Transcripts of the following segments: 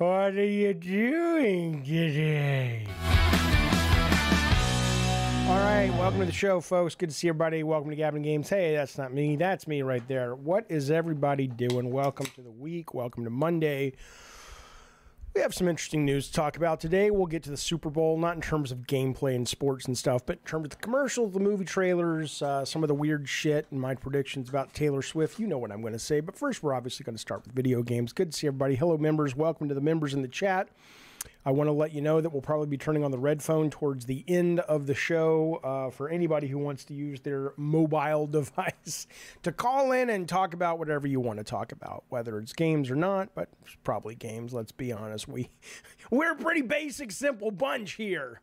What are you doing today? All right, welcome to the show, folks. Good to see everybody. Welcome to Gavin Games. Hey, that's not me. That's me right there. What is everybody doing? Welcome to the week. Welcome to Monday. We have some interesting news to talk about today. We'll get to the Super Bowl, not in terms of gameplay and sports and stuff, but in terms of the commercials, the movie trailers, some of the weird shit, and my predictions about Taylor Swift. You know what I'm going to say. But first, we're obviously going to start with video games. Good to see everybody. Hello, members. Welcome to the members in the chat. I want to let you know that we'll probably be turning on the red phone towards the end of the show for anybody who wants to use their mobile device to call in and talk about whatever you want to talk about, whether it's games or not, but it's probably games, let's be honest. We're a pretty basic, simple bunch here.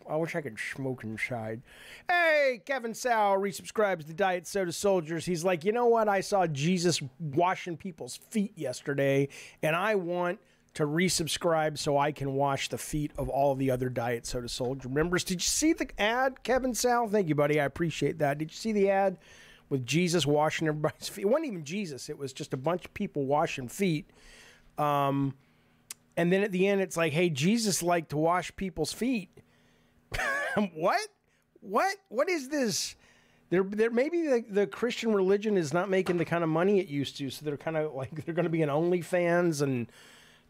I wish I could smoke inside. Hey, Kevin Sow resubscribes to Diet Soda Soldiers. He's like, you know what? I saw Jesus washing people's feet yesterday, and I want to resubscribe so I can wash the feet of all the other Diet Soda Soldier members. Did you see the ad, Kevin Sow? Thank you, buddy. I appreciate that. Did you see the ad with Jesus washing everybody's feet? It wasn't even Jesus. It was just a bunch of people washing feet. And then at the end, it's like, hey, Jesus liked to wash people's feet. What is this? Maybe the Christian religion is not making the kind of money it used to, so they're kind of like they're going to be an OnlyFans, and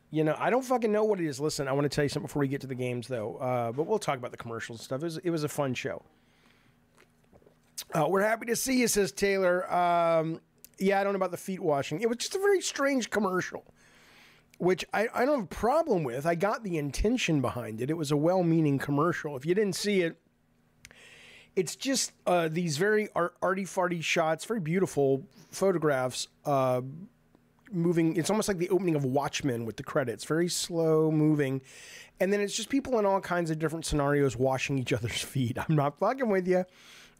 you know, I don't fucking know what it is. Listen, I want to tell you something before we get to the games, though. But we'll talk about the commercials and stuff. It was a fun show. We're happy to see you, says Taylor. Yeah, I don't know about the feet washing. It was just a very strange commercial, which I don't have a problem with. I got the intention behind it. It was a well-meaning commercial. If you didn't see it, it's just these very arty-farty shots, very beautiful photographs, moving. It's almost like the opening of Watchmen with the credits, very slow moving. And then it's just people in all kinds of different scenarios washing each other's feet. I'm not fucking with you.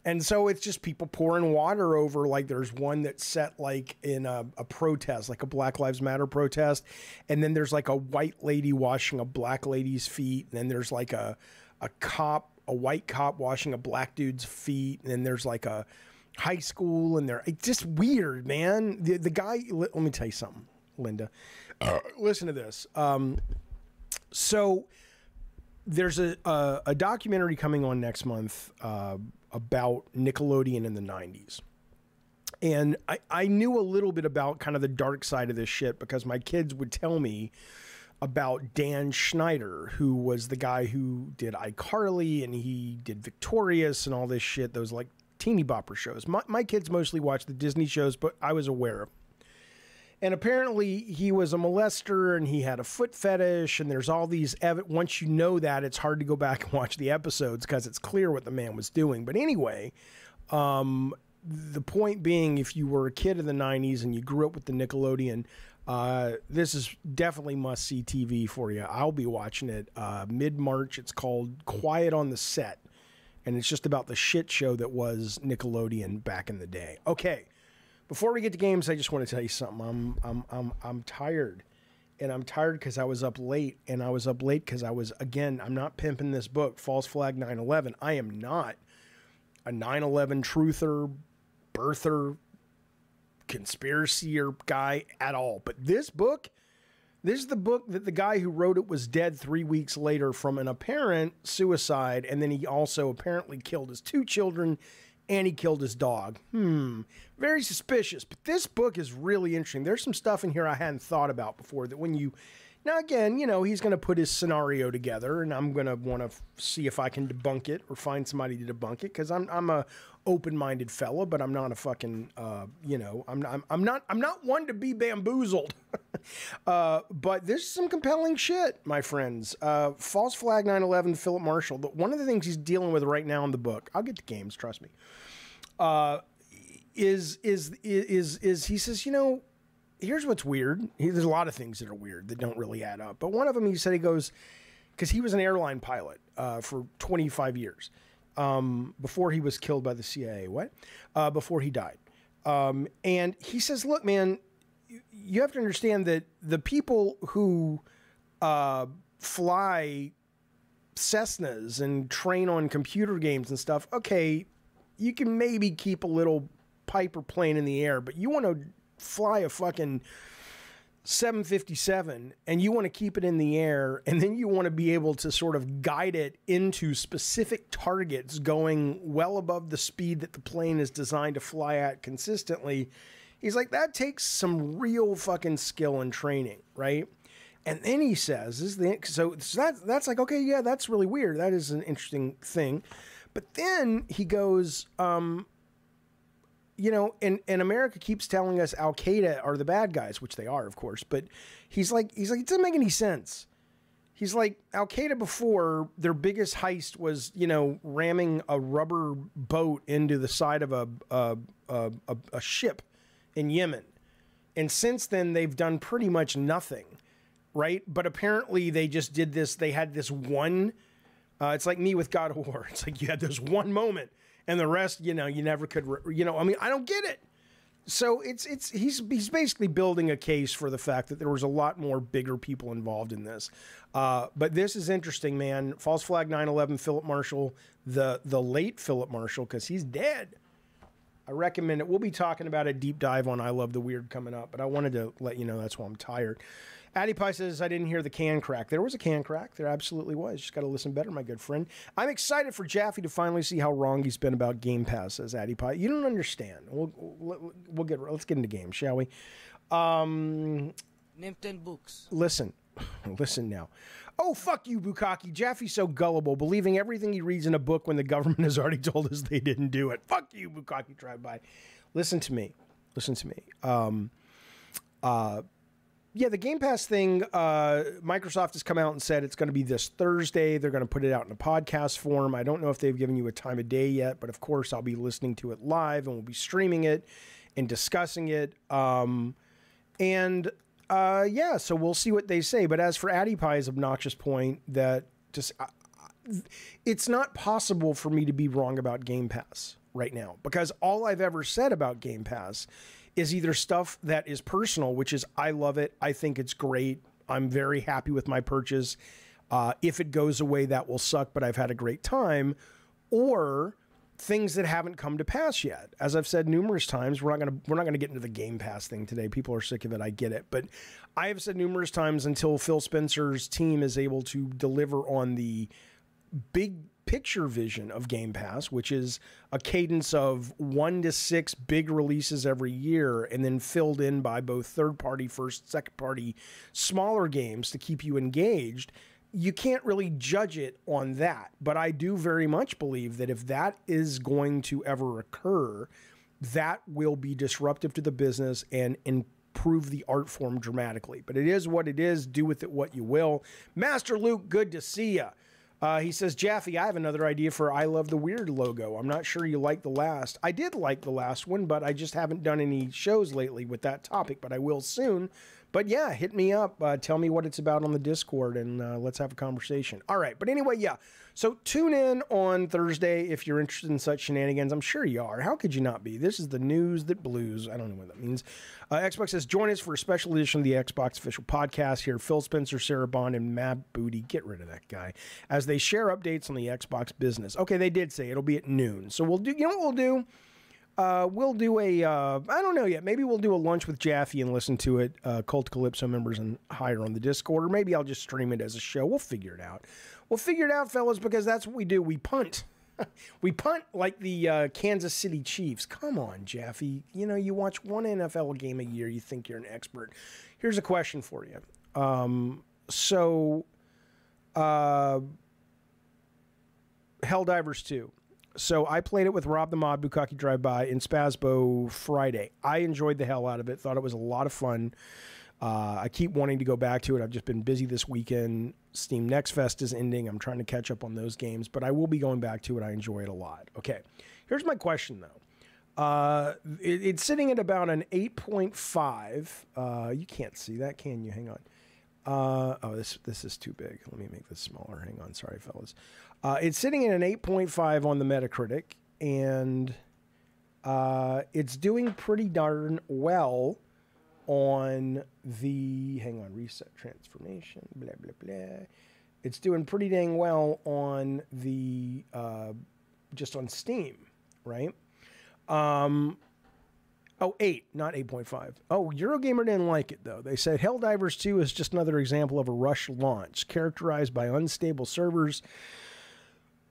And so it's just people pouring water over, like there's one that's set like in a protest, like a Black Lives Matter protest. And then there's like a white lady washing a black lady's feet. And then there's like a white cop washing a black dude's feet. And then there's like a high school and it's just weird, man. The guy, let me tell you something, Linda. Listen to this. So there's a documentary coming on next month about Nickelodeon in the 90s. And I knew a little bit about kind of the dark side of this shit because my kids would tell me about Dan Schneider, who was the guy who did iCarly and he did Victorious and all this shit, those like teeny bopper shows. My kids mostly watch the Disney shows, but I was aware of them. And apparently he was a molester and he had a foot fetish, and there's all these once you know that, it's hard to go back and watch the episodes because it's clear what the man was doing. But anyway, the point being, if you were a kid in the 90s and you grew up with the Nickelodeon, this is definitely must-see TV for you. I'll be watching it mid-March. It's called Quiet on the Set, and it's just about the shit show that was Nickelodeon back in the day. Okay. Before we get to games, I just want to tell you something. I'm tired, and I'm tired because I was up late, and I was up late because I'm not pimping this book, False Flag 9/11. I am not a 9/11 truther, birther, conspiracy guy at all. But this is the book that the guy who wrote it was dead 3 weeks later from an apparent suicide, and then he also apparently killed his 2 children. And he killed his dog. Very suspicious. But this book is really interesting. There's some stuff in here I hadn't thought about before that when you... Now, again, you know, he's going to put his scenario together, and I'm going to want to see if I can debunk it or find somebody to debunk it, because I'm a open-minded fella, but I'm not a fucking, you know, I'm not one to be bamboozled. But there's some compelling shit, my friends. False Flag 9/11, Philip Marshall. But one of the things he's dealing with right now in the book, I'll get to games, trust me, is he says, you know, here's what's weird. There's a lot of things that are weird that don't really add up. But one of them, he said, he goes, because he was an airline pilot for 25 years before he was killed by the CIA. Before he died. And he says, look, man, you have to understand that the people who fly Cessnas and train on computer games and stuff, okay, you can maybe keep a little Piper plane in the air, but you want to fly a fucking 757 and you want to keep it in the air, and then you want to be able to sort of guide it into specific targets going well above the speed that the plane is designed to fly at consistently. He's like, that takes some real fucking skill and training, right? And then he says, so that's like, okay, yeah, that's really weird. That is an interesting thing. But then he goes, you know, and America keeps telling us Al Qaeda are the bad guys, which they are, of course. But he's like, it doesn't make any sense. He's like, Al Qaeda before, their biggest heist was, you know, ramming a rubber boat into the side of a ship in Yemen. And since then, they've done pretty much nothing, right? But apparently they just did this. They had this one, it's like me with God of War. It's like you had this one moment and the rest, you know, you never could, you know, I mean, I don't get it. So he's basically building a case for the fact that there was a lot more bigger people involved in this. But this is interesting, man. False Flag 9/11, Philip Marshall, the late Philip Marshall, because he's dead. I recommend it. We'll be talking about a deep dive on I Love the Weird coming up, but I wanted to let you know that's why I'm tired. Addie Pie says, I didn't hear the can crack. There was a can crack. There absolutely was. Just got to listen better, my good friend. I'm excited for Jaffe to finally see how wrong he's been about Game Pass, says Addie Pie. You don't understand. Let's get into games, shall we? Name 10 books. Listen now. Oh, fuck you, Bukkake. Jaffe's so gullible, believing everything he reads in a book when the government has already told us they didn't do it. Fuck you, Bukkake Drive-By. Listen to me. Yeah, the Game Pass thing, Microsoft has come out and said it's going to be this Thursday. They're going to put it out in a podcast form. I don't know if they've given you a time of day yet, but of course I'll be listening to it live and we'll be streaming it and discussing it. Yeah, so we'll see what they say. But as for Addie Pie's obnoxious point that just it's not possible for me to be wrong about Game Pass right now, because all I've ever said about Game Pass is either stuff that is personal, which is I love it, I think it's great, I'm very happy with my purchase. If it goes away, that will suck, but I've had a great time, or things that haven't come to pass yet. As I've said numerous times, we're not gonna get into the Game Pass thing today. People are sick of it, I get it, but I have said numerous times, until Phil Spencer's team is able to deliver on the big picture vision of Game Pass, which is a cadence of 1 to 6 big releases every year, and then filled in by both third-party, second-party, smaller games to keep you engaged. You can't really judge it on that, but I do very much believe that if that is going to ever occur, that will be disruptive to the business and improve the art form dramatically. But it is what it is. Do with it what you will. Master Luke, good to see ya. He says, Jaffe, I have another idea for I Love the Weird logo. I'm not sure you liked the last. I did like the last one, but I just haven't done any shows lately with that topic, but I will soon. But yeah, hit me up. Tell me what it's about on the Discord, and let's have a conversation. All right, but anyway, yeah. So tune in on Thursday if you're interested in such shenanigans. I'm sure you are. How could you not be? This is the news that blues. I don't know what that means. Xbox says, join us for a special edition of the Xbox official podcast here. Phil Spencer, Sarah Bond, and Mad Booty. Get rid of that guy. As they share updates on the Xbox business. Okay, they did say it'll be at noon. So we'll do, you know what we'll do? We'll do a, I don't know yet. Maybe we'll do a lunch with Jaffe and listen to it. Cult Calypso members and higher on the Discord. Or maybe I'll just stream it as a show. We'll figure it out. We'll figure it out, fellas, because that's what we do. We punt. We punt like the Kansas City Chiefs. Come on, Jaffe. You know, you watch one NFL game a year. You think you're an expert. Here's a question for you. Helldivers 2. So I played it with Rob the Mod, Bukkake Drive-By, and Spazbo Friday. I enjoyed the hell out of it. Thought it was a lot of fun. I keep wanting to go back to it. I've just been busy this weekend. Steam Next Fest is ending. I'm trying to catch up on those games, but I will be going back to it. I enjoy it a lot. Okay, here's my question, though. It's sitting at about an 8.5. You can't see that, can you? Hang on. Oh, this is too big. Let me make this smaller. Hang on. Sorry, fellas. It's sitting at an 8.5 on the Metacritic, and it's doing pretty darn well on the, hang on, reset transformation, blah, blah, blah. It's doing pretty dang well on the, just on Steam, right? Oh, 8, not 8.5. Oh, Eurogamer didn't like it, though. They said Helldivers 2 is just another example of a rush launch, characterized by unstable servers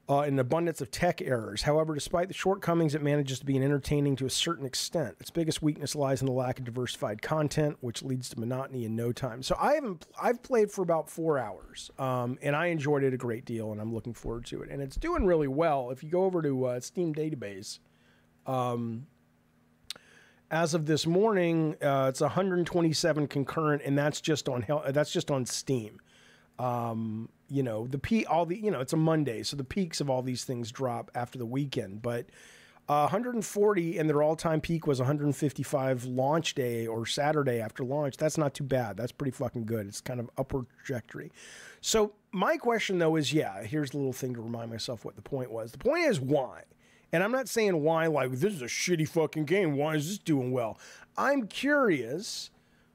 and an abundance of tech errors. However, despite the shortcomings, it manages to be entertaining to a certain extent. Its biggest weakness lies in the lack of diversified content, which leads to monotony in no time. So I've played for about 4 hours, and I enjoyed it a great deal, and I'm looking forward to it. And it's doing really well. If you go over to Steam database, as of this morning, it's 127 concurrent, and that's just on Steam. You know, it's a Monday, so the peaks of all these things drop after the weekend. But 140, and their all-time peak was 155 launch day or Saturday after launch. That's not too bad. That's pretty fucking good. It's kind of upward trajectory. So my question, though, is, here's a little thing to remind myself what the point was. The point is why. And I'm not saying why, like, this is a shitty fucking game. Why is this doing well? I'm curious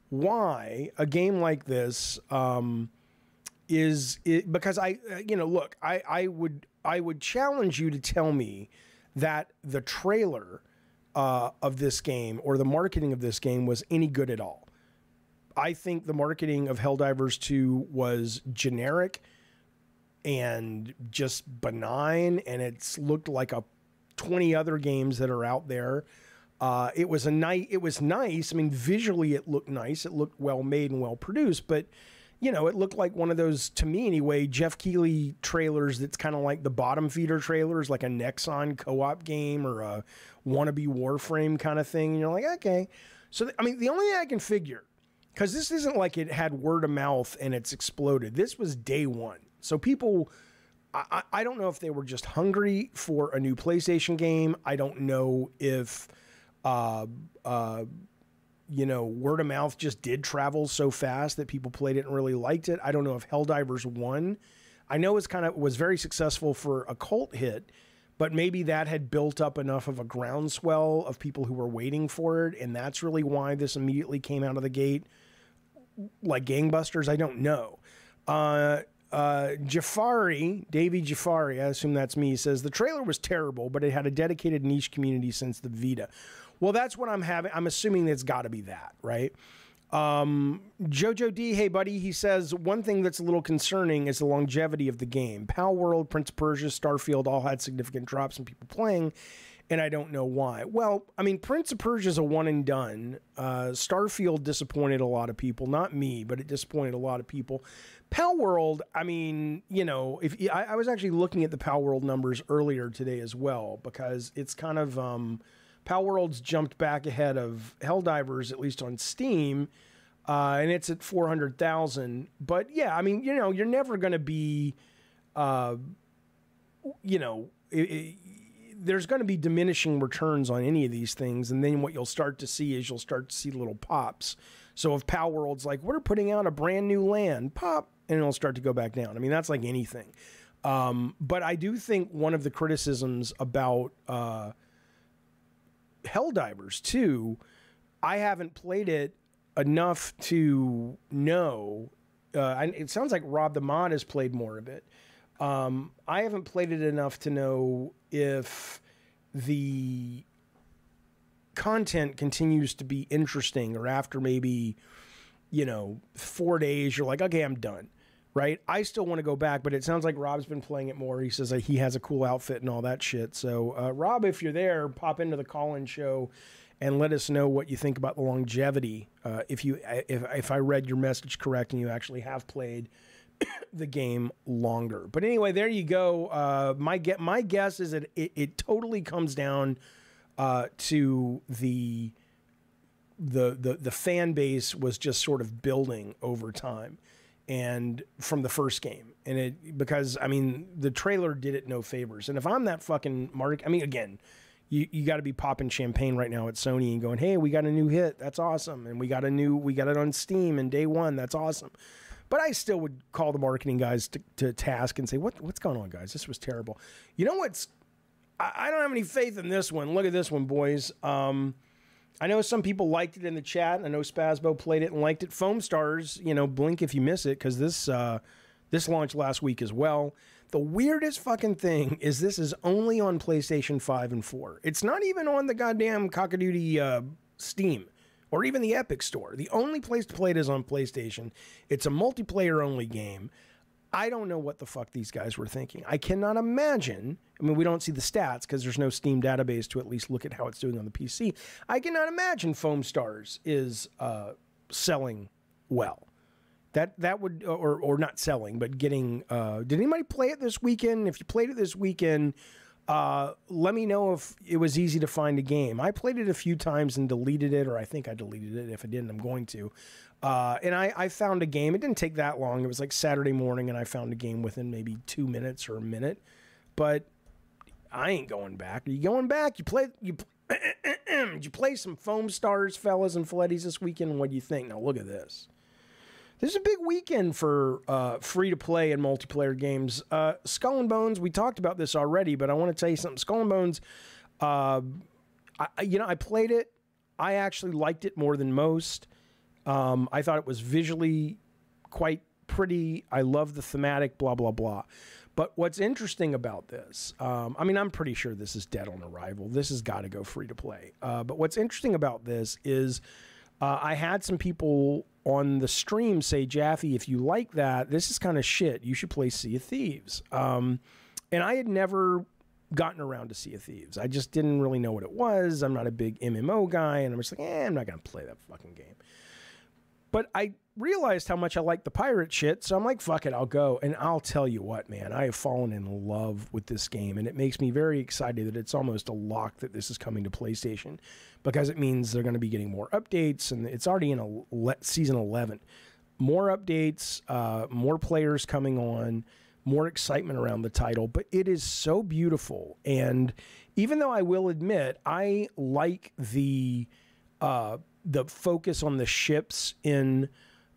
why a game like this because I would challenge you to tell me that the trailer of this game or the marketing of this game was any good at all. I think the marketing of Helldivers 2 was generic and just benign, and it's looked like 20 other games that are out there. It was nice. I mean, visually it looked nice. It looked well made and well produced, but you know, it looked like one of those, to me anyway, Jeff Keighley trailers that's kind of like the bottom feeder trailers, like a Nexon co-op game or a wannabe Warframe kind of thing. And you're like, okay. So, I mean, the only thing I can figure, because this isn't like it had word of mouth and it's exploded. This was day one. So people, I don't know if they were just hungry for a new PlayStation game. I don't know if, word of mouth just did travel so fast that people played it and really liked it. I don't know if Helldivers 1, I know was very successful for a cult hit, but maybe that had built up enough of a groundswell of people who were waiting for it, and that's really why this immediately came out of the gate like gangbusters. I don't know. Jafari, Davey Jafari, I assume that's me, says the trailer was terrible, but it had a dedicated niche community since the Vita. Well, that's what I'm assuming it's got to be that, right? Jojo D, hey buddy, he says one thing that's a little concerning is the longevity of the game. Pal World, Prince of Persia, Starfield all had significant drops in people playing, and I don't know why. Well, I mean, Prince of Persia is a one and done. Starfield disappointed a lot of people, not me, but it disappointed a lot of people. Pal World, I mean, you know, I was actually looking at the Pal World numbers earlier today as well, because it's kind of Pal World's jumped back ahead of Helldivers, at least on Steam, and it's at 400,000. But yeah, I mean, you know, you're never going to be, there's going to be diminishing returns on any of these things, and then what you'll start to see is little pops. So if Pal World's like, we're putting out a brand new land, pop, and it'll start to go back down. I mean, that's like anything. But I do think one of the criticisms about Helldivers 2, I haven't played it enough to know. It sounds like Rob the Mod has played more of it. I haven't played it enough to know if the content continues to be interesting, or after maybe, 4 days, you're like, okay, I'm done. Right? I still want to go back, but it sounds like Rob's been playing it more. He says that he has a cool outfit and all that shit. So, Rob, if you're there, pop into the call-in show and let us know what you think about the longevity. If I read your message correct and you actually have played the game longer. But anyway, there you go. My guess is that it totally comes down to the fan base was just sort of building over time. And from the first game, because I mean, the trailer did it no favors. And if I'm that fucking Mark, I mean, again, you got to be popping champagne right now at Sony and going, hey, we got a new hit, that's awesome, and we got it on Steam in day one, that's awesome. But I still would call the marketing guys to task and say, what's going on, guys? This was terrible. You know what's? I don't have any faith in this one. Look at this one, boys. I know some people liked it in the chat. I know Spazbo played it and liked it. Foam Stars, blink if you miss it, because this launched last week as well. The weirdest fucking thing is this is only on PlayStation 5 and 4. It's not even on the goddamn cockadoodie Steam or even the Epic Store. The only place to play it is on PlayStation. It's a multiplayer-only game. I don't know what the fuck these guys were thinking. I cannot imagine. I mean, we don't see the stats because there's no Steam database to at least look at how it's doing on the PC. I cannot imagine Foam Stars is selling well. That would, or not selling, but getting. Did anybody play it this weekend? If you played it this weekend, let me know if it was easy to find a game. I played it a few times and deleted it, or I think I deleted it. If I didn't, I'm going to. And I found a game. It didn't take that long. It was like Saturday morning, and I found a game within maybe 2 minutes or a minute. But I ain't going back. Are you going back? Did you play some Foam Stars, fellas and Filettis, this weekend? What do you think? Now look at this. This is a big weekend for free-to-play and multiplayer games. Skull and Bones, we talked about this already, but I want to tell you something. Skull and Bones, I played it. I actually liked it more than most. I thought it was visually quite pretty. I love the thematic, blah, blah, blah. But what's interesting about this, I'm pretty sure this is dead on arrival. This has got to go free-to-play. But what's interesting about this is I had some people on the stream say, Jaffe, if you like that, this is kind of shit. You should play Sea of Thieves. And I had never gotten around to Sea of Thieves. I just didn't really know what it was. I'm not a big MMO guy, and I'm just like, I'm not going to play that fucking game. But I realized how much I like the pirate shit, so I'm like, fuck it, I'll go. And I'll tell you what, man, I have fallen in love with this game, and it makes me very excited that it's almost a lock that this is coming to PlayStation, because it means they're going to be getting more updates, and it's already in Season 11. More updates, more players coming on, more excitement around the title, but it is so beautiful. And even though I will admit, I like the focus on the ships in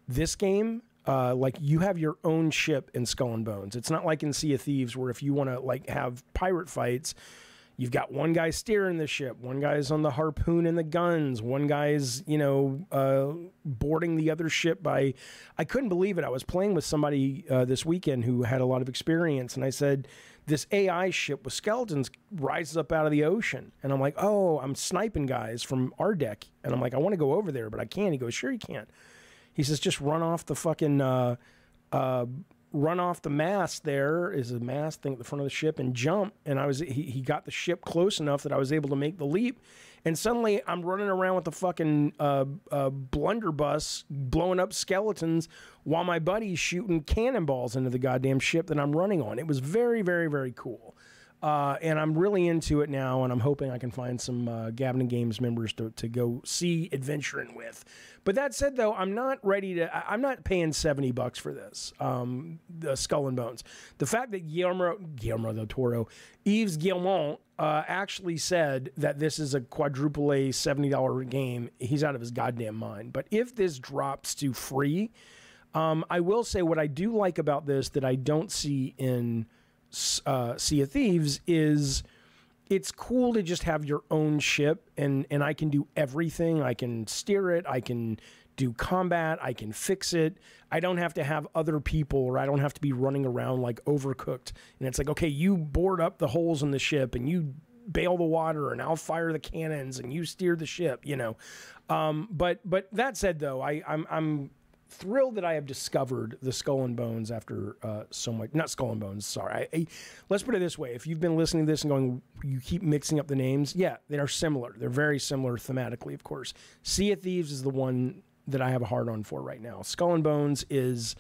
this game. Like, you have your own ship in Skull and Bones. It's not like in Sea of Thieves where if you want to like have pirate fights, you've got one guy steering the ship, one guy's on the harpoon and the guns, one guy's, boarding the other ship by... I couldn't believe it. I was playing with somebody this weekend who had a lot of experience, and I said, this AI ship with skeletons rises up out of the ocean. And I'm like, oh, I'm sniping guys from our deck. And I'm like, I want to go over there, but I can't. He goes, sure you can. He says, just run off the fucking... run off the mast. There is a mast thing at the front of the ship and jump. And he got the ship close enough that I was able to make the leap. And suddenly I'm running around with the fucking blunderbuss blowing up skeletons while my buddy's shooting cannonballs into the goddamn ship that I'm running on. It was very, very, very cool. And I'm really into it now, and I'm hoping I can find some Gavin Games members to go see adventuring with. But that said, though, I'm not ready to... I'm not paying $70 for this, the Skull and Bones. The fact that Guillermo del Toro, Yves Guillemot, actually said that this is a quadruple A $70 game, he's out of his goddamn mind. But if this drops to free, I will say what I do like about this that I don't see in... Sea of Thieves is it's cool to just have your own ship, and I can do everything. I can steer it, I can do combat, I can fix it. I don't have to have other people, or I don't have to be running around like Overcooked, and it's like, okay, you board up the holes in the ship and you bail the water and I'll fire the cannons and you steer the ship, but that said, though, I'm thrilled that I have discovered the Skull and Bones after so much. Not Skull and Bones, sorry. Let's put it this way. If you've been listening to this and going, you keep mixing up the names, yeah, they are similar. They're very similar thematically, of course. Sea of Thieves is the one that I have a hard on for right now. Skull and Bones is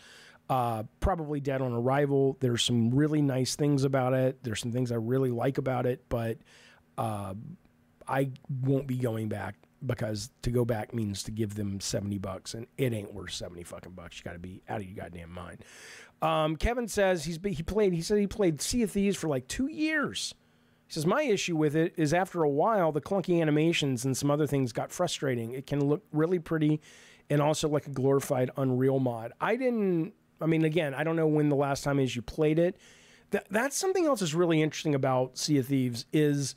probably dead on arrival. There's some really nice things about it. There's some things I really like about it, but I won't be going back, because to go back means to give them $70, and it ain't worth 70 fucking bucks. You got to be out of your goddamn mind. Kevin says he said he played Sea of Thieves for like 2 years. He says, my issue with it is after a while, the clunky animations and some other things got frustrating. It can look really pretty and also like a glorified Unreal mod. Again, I don't know when the last time is you played it. That's something else that's really interesting about Sea of Thieves is...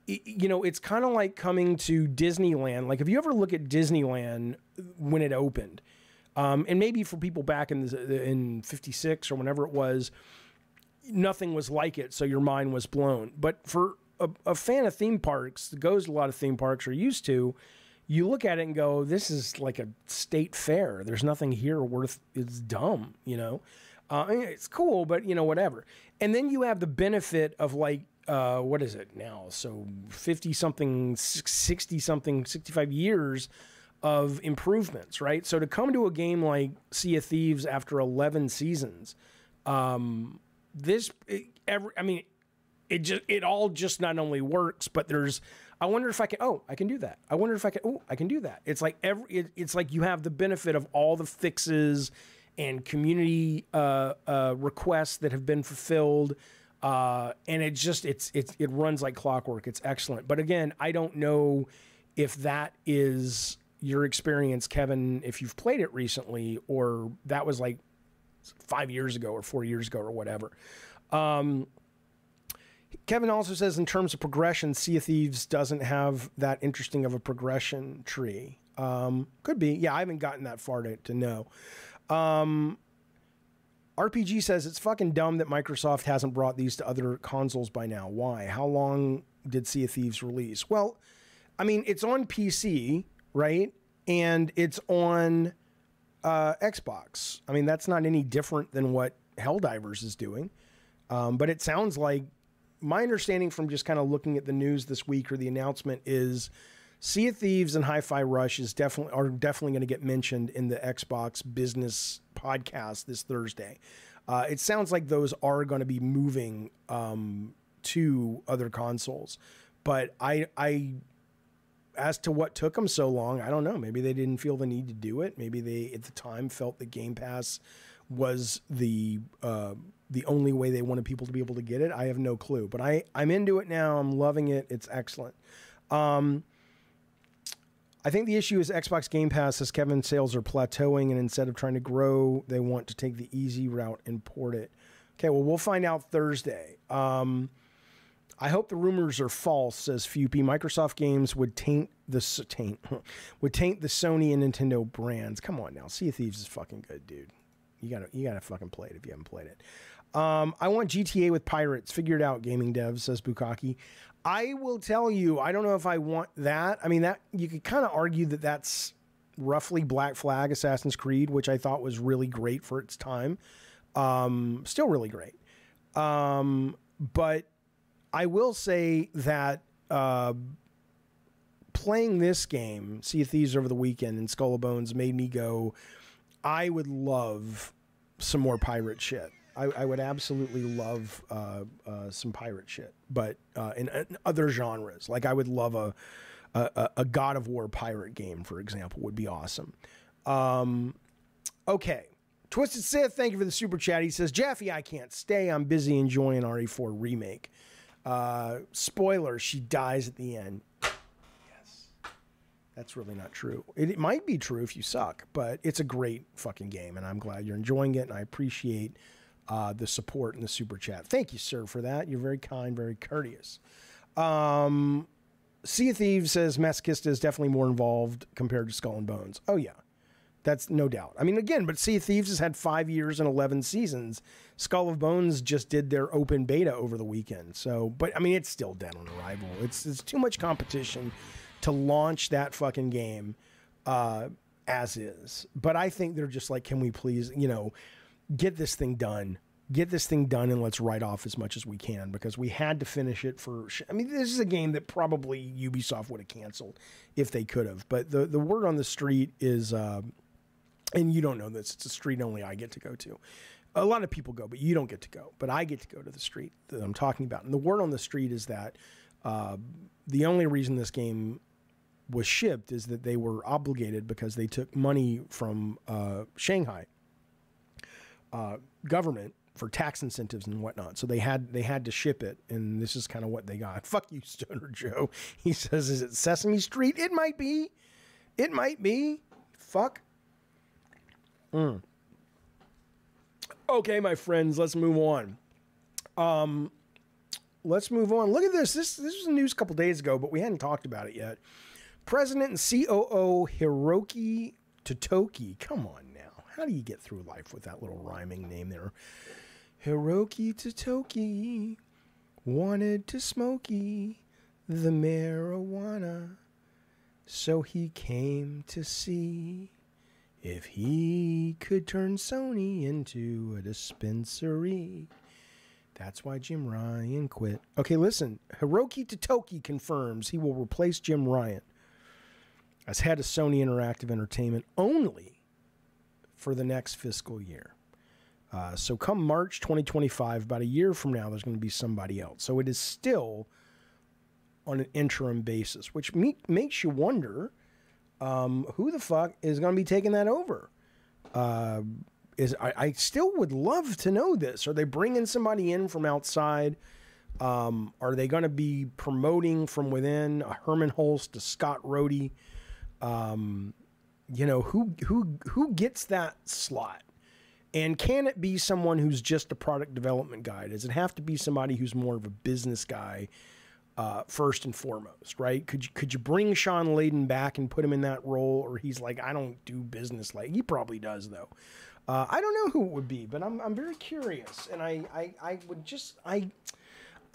it's kind of like coming to Disneyland. Like, if you ever look at Disneyland when it opened, and maybe for people back in 56 or whenever it was, nothing was like it, so your mind was blown. But for a fan of theme parks that goes to a lot of theme parks or used to, you look at it and go, this is like a state fair. There's nothing here worth, it's dumb, you know? I mean, it's cool, but, you know, whatever. And then you have the benefit of like, what is it now? So 50-something, 60-something, 65 years of improvements, right? So to come to a game like Sea of Thieves after 11 seasons, it all just not only works, but there's, I wonder if I can, I can do that. I wonder if I can, I can do that. It's like it's like you have the benefit of all the fixes and community requests that have been fulfilled. And it runs like clockwork. It's excellent. But again, I don't know if that is your experience, Kevin, if you've played it recently, or that was like 5 years ago or 4 years ago or whatever. Kevin also says in terms of progression, Sea of Thieves doesn't have that interesting of a progression tree. Could be. Yeah, I haven't gotten that far to know. RPG says it's fucking dumb that Microsoft hasn't brought these to other consoles by now. Why? How long did Sea of Thieves release? Well, I mean, it's on PC, right? And it's on Xbox. I mean, that's not any different than what Helldivers is doing. But it sounds like, my understanding from just kind of looking at the news this week or the announcement is Sea of Thieves and Hi-Fi Rush are definitely going to get mentioned in the Xbox Business podcast this Thursday. It sounds like those are going to be moving to other consoles, but I as to what took them so long, I don't know. Maybe they didn't feel the need to do it. Maybe they at the time felt that Game Pass was the only way they wanted people to be able to get it. I have no clue, but I'm into it now. I'm loving it. It's excellent. I think the issue is Xbox Game Pass, as Kevin, sales are plateauing, and instead of trying to grow, they want to take the easy route and port it. Okay, well, we'll find out Thursday. I hope the rumors are false, says Fupy. Microsoft games would taint the Sony and Nintendo brands. Come on now, Sea of Thieves is fucking good, dude. You gotta fucking play it if you haven't played it. I want GTA with pirates. Figure it out, gaming devs, says Bukaki. I will tell you, I don't know if I want that. I mean, that you could kind of argue that that's roughly Black Flag Assassin's Creed, which I thought was really great for its time. Still really great. But I will say that playing this game, Sea of Thieves, over the weekend and Skull and Bones made me go, I would love some more pirate shit. I would absolutely love some pirate shit, but in other genres. Like I would love a God of War pirate game, for example, would be awesome. Okay. Twisted Sith, thank you for the super chat. He says, Jaffe, I can't stay. I'm busy enjoying RE4 Remake. Spoiler, she dies at the end. Yes. That's really not true. It might be true if you suck, but it's a great fucking game, and I'm glad you're enjoying it, and I appreciate the support and the super chat. Thank you, sir, for that. You're very kind, very courteous. Sea of Thieves says Masochista is definitely more involved compared to Skull and Bones. Oh, yeah. That's no doubt. I mean, again, but Sea of Thieves has had 5 years and 11 seasons. Skull of Bones just did their open beta over the weekend. So, but I mean, it's still dead on arrival. It's too much competition to launch that fucking game as is. But I think they're just like, can we please, get this thing done. Get this thing done and let's write off as much as we can, because we had to finish it for... I mean, this is a game that probably Ubisoft would have canceled if they could have. But the word on the street is... and you don't know this, it's a street only I get to go to. A lot of people go, but you don't get to go. But I get to go to the street that I'm talking about. And the word on the street is that the only reason this game was shipped is that they were obligated because they took money from Shanghai government for tax incentives and whatnot. So they had to ship it, and this is kind of what they got. Fuck you, Stoner Joe. He says, is it Sesame Street? It might be. It might be. Fuck. Okay, my friends, let's move on. Look at this. This was news a couple days ago, but we hadn't talked about it yet. President and COO Hiroki Totoki. Come on now. How do you get through life with that little rhyming name there? Hiroki Totoki wanted to smoky the marijuana. So he came to see if he could turn Sony into a dispensary. That's why Jim Ryan quit. Okay, listen. Hiroki Totoki confirms he will replace Jim Ryan as head of Sony Interactive Entertainment only for the next fiscal year. So come March 2025, about a year from now, there's going to be somebody else. So it is still on an interim basis, which makes you wonder who the fuck is going to be taking that over. I still would love to know this. Are they bringing somebody in from outside? Are they going to be promoting from within a Herman Holst, a Scott Rohde? You know, who gets that slot? And can it be someone who's just a product development guy? Does it have to be somebody who's more of a business guy first and foremost, right? Could you bring Sean Layden back and put him in that role? Or he's like, I don't do business like... He probably does, though. I don't know who it would be, but I'm very curious. And I would just... I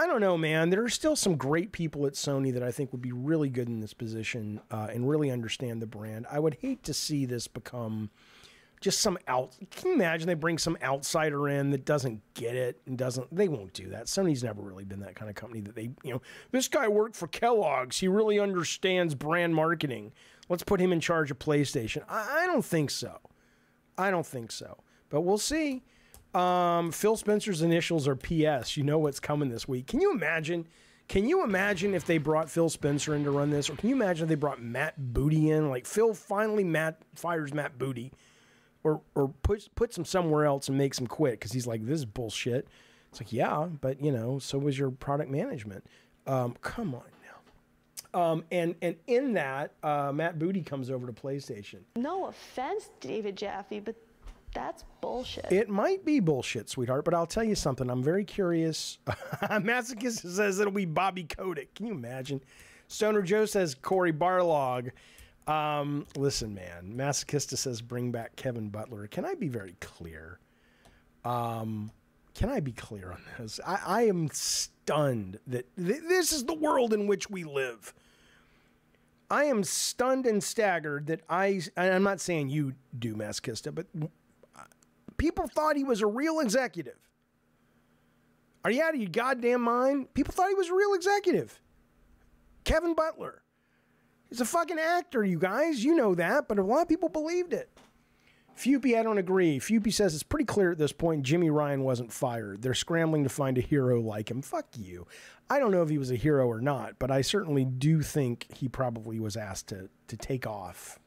don't know, man. There are still some great people at Sony that I think would be really good in this position and really understand the brand. I would hate to see this become... just some out. Can you imagine they bring some outsider in that doesn't get it and doesn't? They won't do that. Sony's never really been that kind of company that they, you know, this guy worked for Kellogg's. He really understands brand marketing. Let's put him in charge of PlayStation. I don't think so. I don't think so. But we'll see. Phil Spencer's initials are PS. You know what's coming this week. Can you imagine? Can you imagine if they brought Phil Spencer in to run this? Or can you imagine if they brought Matt Booty in? Like Phil finally fires Matt Booty. Or puts him somewhere else and makes him quit because he's like, this is bullshit. It's like, yeah, but, you know, so was your product management. Come on now. And in that, Matt Booty comes over to PlayStation. No offense, David Jaffe, but that's bullshit. It might be bullshit, sweetheart, but I'll tell you something. I'm very curious. Masochist says it'll be Bobby Kotick. Can you imagine? Stoner Joe says Corey Barlog. Listen, man, Masochista says bring back Kevin Butler. Can I be very clear? Can I be clear on this? I am stunned that this is the world in which we live. I am stunned and staggered that I'm not saying you do, Masochista, but people thought he was a real executive. Are you out of your goddamn mind? People thought he was a real executive. Kevin Butler. He's a fucking actor, you guys. You know that, but a lot of people believed it. Fupy, I don't agree. Fupy says it's pretty clear at this point Jimmy Ryan wasn't fired. They're scrambling to find a hero like him. Fuck you. I don't know if he was a hero or not, but I certainly do think he probably was asked to take off.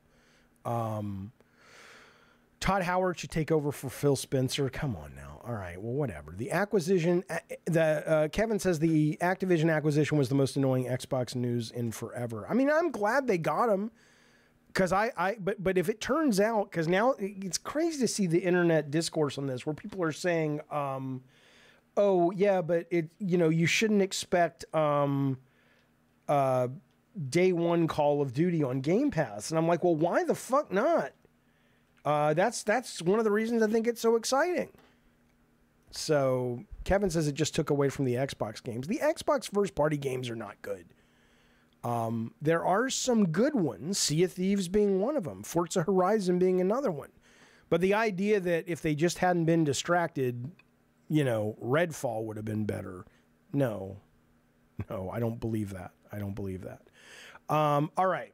Todd Howard should take over for Phil Spencer. Come on now. All right, well, whatever. The acquisition, Kevin says the Activision acquisition was the most annoying Xbox news in forever. I mean, I'm glad they got him because but if it turns out, because now it's crazy to see the internet discourse on this where people are saying, oh yeah, but you shouldn't expect day one Call of Duty on Game Pass. And I'm like, well, why the fuck not? That's one of the reasons I think it's so exciting. So Kevin says it just took away from the Xbox games. The Xbox first-party games are not good. There are some good ones, Sea of Thieves being one of them, Forza Horizon being another one. But the idea that if they just hadn't been distracted, Redfall would have been better. No, I don't believe that. I don't believe that. All right.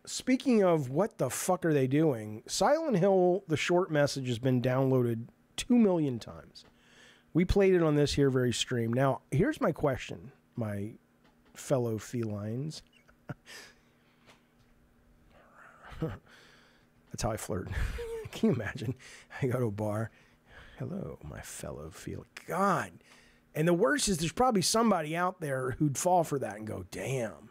Speaking of what the fuck are they doing, Silent Hill, the short message, has been downloaded 2 million times. We played it on this here very stream. Now, here's my question, my fellow felines. That's how I flirt. Can you imagine? I go to a bar. Hello, my fellow feline. God. And the worst is there's probably somebody out there who'd fall for that and go, damn.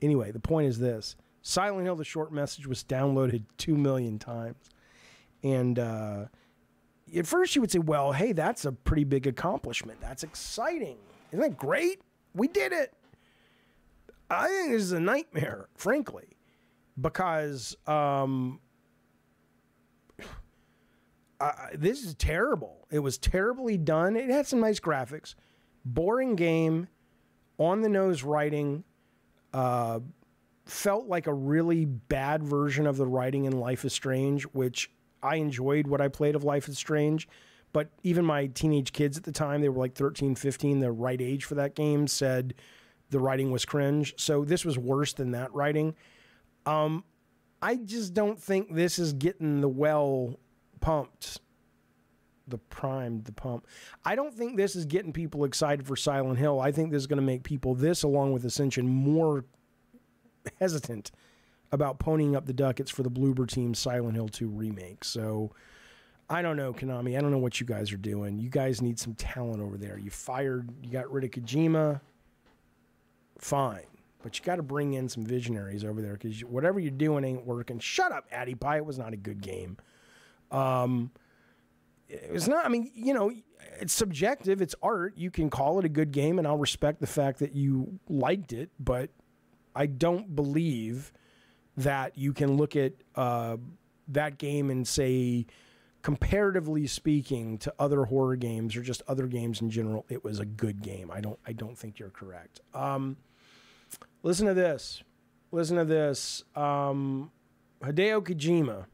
Anyway, the point is this. Silent Hill, the short message, was downloaded 2 million times. And at first you would say, well, hey, that's a pretty big accomplishment. That's exciting. Isn't that great? We did it. I think this is a nightmare, frankly, because this is terrible. It was terribly done. It had some nice graphics. Boring game, on-the-nose writing, felt like a really bad version of the writing in Life is Strange, which I enjoyed what I played of Life is Strange. But even my teenage kids at the time, they were like 13, 15, the right age for that game, said the writing was cringe. So this was worse than that writing. I just don't think this is getting the well pumped. The pump. I don't think this is getting people excited for Silent Hill. I think this is going to make people, this along with Ascension, more hesitant about ponying up the ducats for the Bloober Team's Silent Hill 2 remake. So I don't know, Konami. I don't know what you guys are doing. You guys need some talent over there. You got rid of Kojima. Fine. But you got to bring in some visionaries over there because whatever you're doing ain't working. Shut up, Addy Pie. It was not a good game. It was not, I mean, you know, it's subjective. It's art. You can call it a good game, and I'll respect the fact that you liked it, but I don't believe that you can look at that game and say, comparatively speaking to other horror games or just other games in general, it was a good game. I don't think you're correct. Listen to this. Hideo Kojima.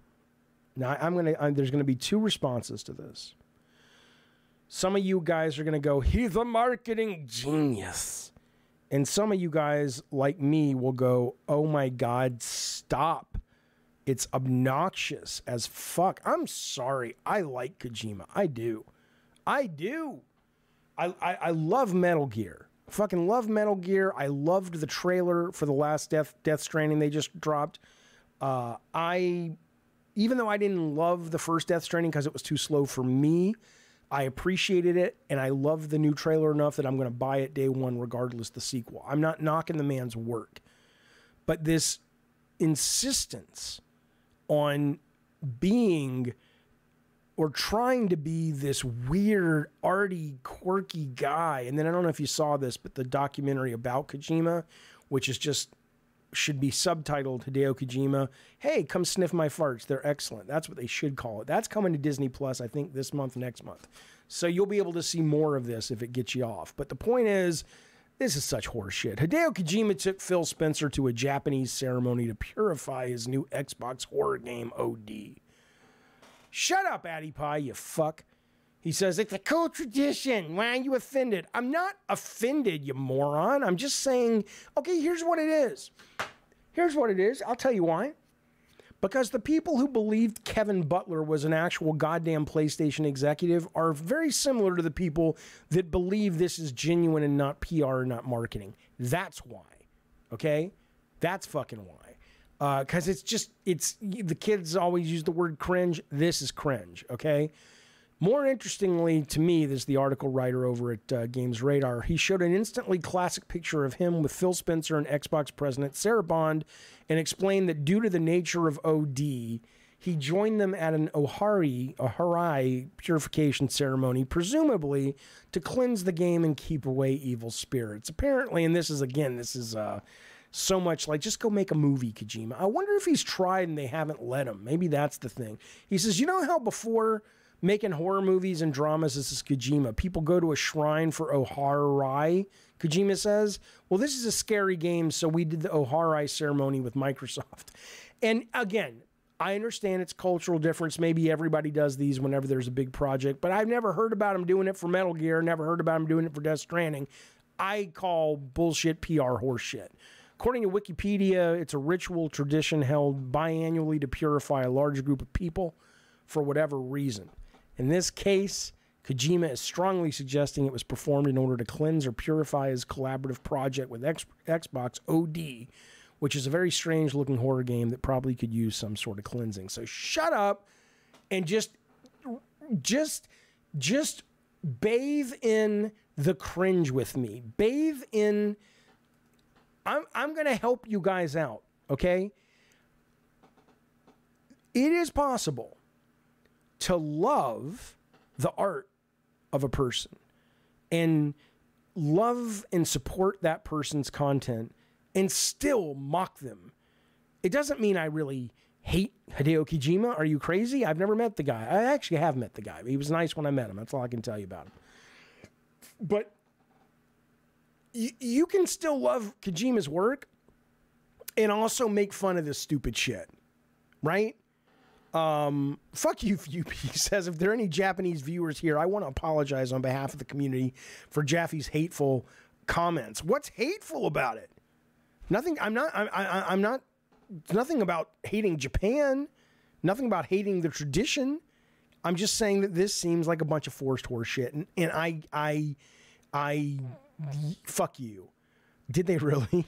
Now there's gonna be two responses to this. Some of you guys are gonna go, he's a marketing genius. And some of you guys, like me, will go, oh my God, stop. It's obnoxious as fuck. I'm sorry. I like Kojima. I do. I love Metal Gear. Fucking love Metal Gear. I loved the trailer for the last Death Stranding they just dropped. Even though I didn't love the first Death Stranding because it was too slow for me, I appreciated it, and I love the new trailer enough that I'm going to buy it day one regardless the sequel. I'm not knocking the man's work. But this insistence on being or trying to be this weird, arty, quirky guy. And then I don't know if you saw this, but the documentary about Kojima, which is just should be subtitled Hideo Kojima, hey, come sniff my farts. They're excellent. That's what they should call it. That's coming to Disney Plus, I think, this month, next month. So you'll be able to see more of this if it gets you off. But the point is, this is such horseshit. Hideo Kojima took Phil Spencer to a Japanese ceremony to purify his new Xbox horror game, OD. Shut up, Addy Pie, you fuck. He says, it's a cool tradition. Why are you offended? I'm not offended, you moron. I'm just saying, okay, here's what it is. I'll tell you why. Because the people who believed Kevin Butler was an actual goddamn PlayStation executive are very similar to the people that believe this is genuine and not PR or not marketing. That's why. Okay? That's fucking why. Because the kids always use the word cringe. This is cringe, okay? More interestingly to me, there's the article writer over at Games Radar. He showed an instantly classic picture of him with Phil Spencer and Xbox president Sarah Bond and explained that due to the nature of OD, he joined them at an Ohari purification ceremony, presumably to cleanse the game and keep away evil spirits. Apparently, and this is so much like, just go make a movie, Kojima. I wonder if he's tried and they haven't let him. Maybe that's the thing. He says, you know how before making horror movies and dramas, this is Kojima, people go to a shrine for Ohari, Kojima says. Well, this is a scary game, so we did the Ohari ceremony with Microsoft. And again, I understand it's cultural difference. Maybe everybody does these whenever there's a big project, but I've never heard about him doing it for Metal Gear, never heard about him doing it for Death Stranding. I call bullshit PR horseshit. According to Wikipedia, it's a ritual tradition held biannually to purify a large group of people for whatever reason. In this case, Kojima is strongly suggesting it was performed in order to cleanse or purify his collaborative project with Xbox OD, which is a very strange-looking horror game that probably could use some sort of cleansing. So shut up and just bathe in the cringe with me. Bathe in... I'm going to help you guys out, okay? It is possible to love the art of a person and love and support that person's content and still mock them. It doesn't mean I really hate Hideo Kojima. Are you crazy? I've never met the guy. I actually have met the guy. He was nice when I met him. That's all I can tell you about him. But you can still love Kojima's work and also make fun of this stupid shit, right? Fuck you, he says. If there are any Japanese viewers here, I want to apologize on behalf of the community for Jaffe's hateful comments. What's hateful about it? Nothing. I'm not. Nothing about hating Japan. Nothing about hating the tradition. I'm just saying that this seems like a bunch of forced horse shit, and I fuck you. Did they really?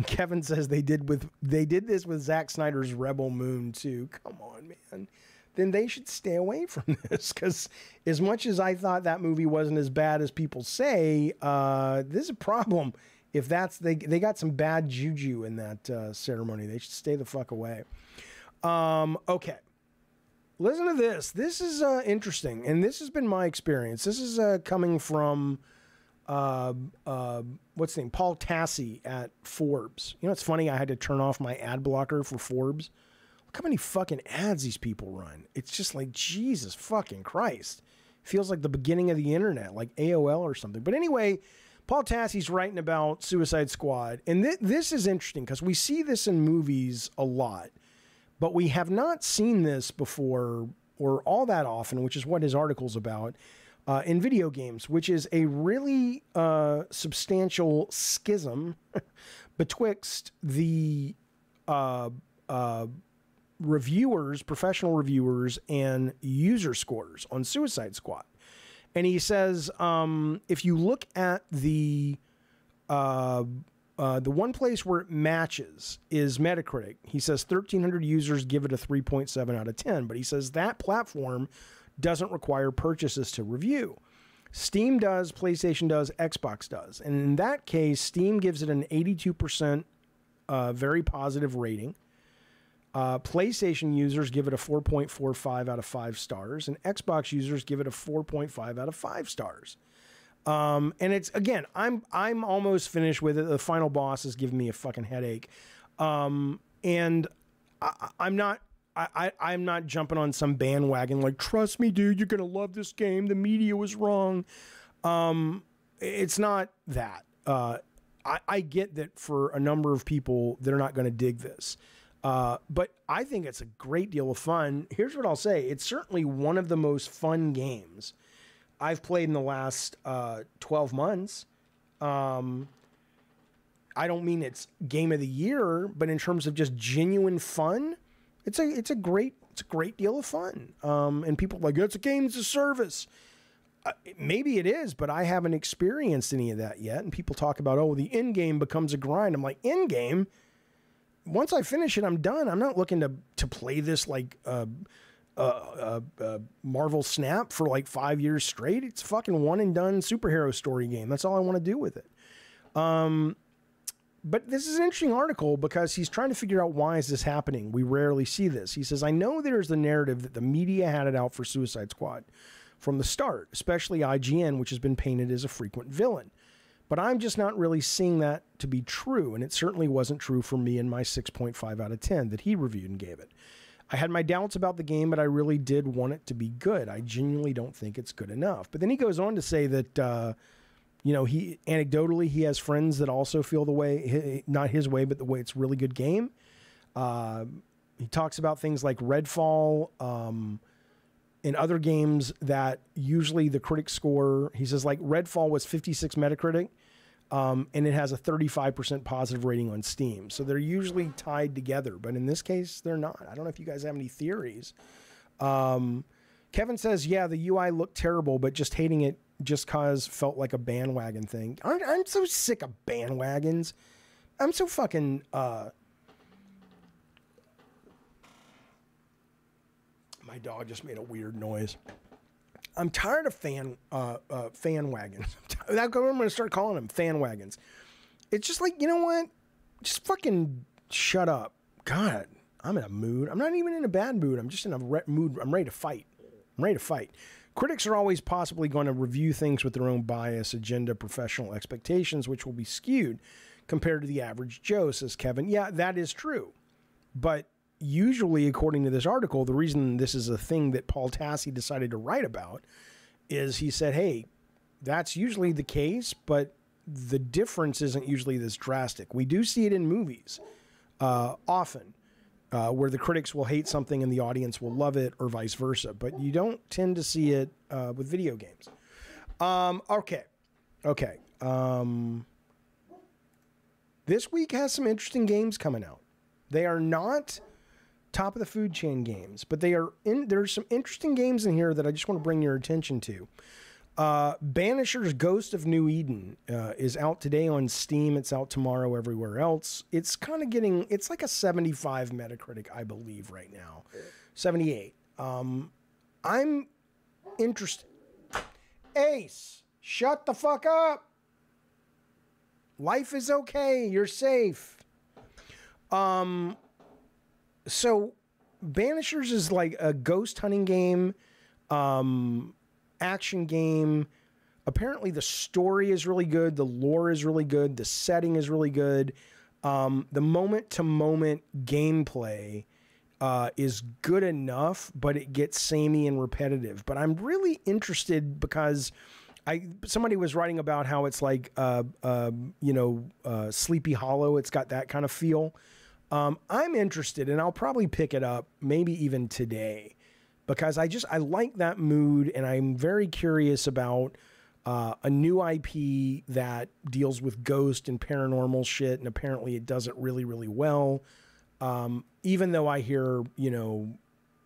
Kevin says they did this with Zack Snyder's Rebel Moon too. Come on, man. Then they should stay away from this, because as much as I thought that movie wasn't as bad as people say, this is a problem. If that's they got some bad juju in that ceremony, they should stay the fuck away. Okay. Listen to this. This is interesting, and this has been my experience. This is coming from what's his name? Paul Tassi at Forbes. You know, it's funny. I had to turn off my ad blocker for Forbes. Look how many fucking ads these people run. It's just like, Jesus fucking Christ. Feels like the beginning of the internet, like AOL or something. But anyway, Paul Tassi's writing about Suicide Squad, and this is interesting because we see this in movies a lot. But we have not seen this before or all that often, which is what his article's about, in video games, which is a really substantial schism betwixt the reviewers, professional reviewers, and user scores on Suicide Squad. And he says, if you look at the one place where it matches is Metacritic. He says 1,300 users give it a 3.7 out of 10, but he says that platform doesn't require purchases to review. Steam does, PlayStation does, Xbox does. And in that case, Steam gives it an 82% very positive rating. PlayStation users give it a 4.45 out of 5 stars, and Xbox users give it a 4.5 out of 5 stars. And it's, again, I'm almost finished with it. The final boss is giving me a fucking headache. And I'm not jumping on some bandwagon like, trust me, dude, you're going to love this game. The media was wrong. It's not that. I get that for a number of people, they're not going to dig this. But I think it's a great deal of fun. Here's what I'll say. It's certainly one of the most fun games I've played in the last 12 months. I don't mean it's game of the year, but in terms of just genuine fun, it's a great deal of fun. And people are like, it's a game as a service. Maybe it is, but I haven't experienced any of that yet. And people talk about, oh, the end game becomes a grind. I'm like, end game? Once I finish it, I'm done. I'm not looking to play this like Marvel Snap for like 5 years straight. It's a fucking one and done superhero story game. That's all I want to do with it. But this is an interesting article because he's trying to figure out, why is this happening? We rarely see this. He says, I know there's the narrative that the media had it out for Suicide Squad from the start, especially IGN, which has been painted as a frequent villain. But I'm just not really seeing that to be true, and it certainly wasn't true for me in my 6.5 out of 10 that he reviewed and gave it. I had my doubts about the game, but I really did want it to be good. I genuinely don't think it's good enough. But then he goes on to say that, he anecdotally, he has friends that also feel the way, not his way, but the way it's a really good game. He talks about things like Redfall and other games that usually the critic score, he says, like Redfall was 56 Metacritic, and it has a 35% positive rating on Steam. So they're usually tied together, but in this case, they're not. I don't know if you guys have any theories. Kevin says, yeah, the UI looked terrible, but just hating it just cause felt like a bandwagon thing. I'm so sick of bandwagons. I'm so fucking, my dog just made a weird noise. I'm tired of fan wagons. That's what I'm going to start calling them, fan wagons. It's just like, you know what? Just fucking shut up. God, I'm in a mood. I'm not even in a bad mood. I'm just in a mood. I'm ready to fight. Critics are always possibly going to review things with their own bias, agenda, professional expectations, which will be skewed compared to the average Joe, says Kevin. Yeah, that is true. But usually, according to this article, the reason this is a thing that Paul Tassi decided to write about is he said, hey, that's usually the case, but the difference isn't usually this drastic. We do see it in movies. often, where the critics will hate something and the audience will love it, or vice versa. But you don't tend to see it with video games. Okay. This week has some interesting games coming out. They are not top of the food chain games, but there's some interesting games in here that I just want to bring your attention to. Banisher's Ghost of New Eden is out today on Steam. It's out tomorrow everywhere else. It's kind of it's like a 75 Metacritic, I believe, right now. 78. I'm interested. Ace, shut the fuck up. Life is okay. You're safe. So Banishers is like a ghost hunting game, action game. Apparently the story is really good. The lore is really good. The setting is really good. The moment-to-moment gameplay is good enough, but it gets samey and repetitive. But I'm really interested because somebody was writing about how it's like, Sleepy Hollow. It's got that kind of feel. I'm interested, and I'll probably pick it up maybe even today because I like that mood, and I'm very curious about a new IP that deals with ghost and paranormal shit, and apparently it does it really, really well. Even though I hear,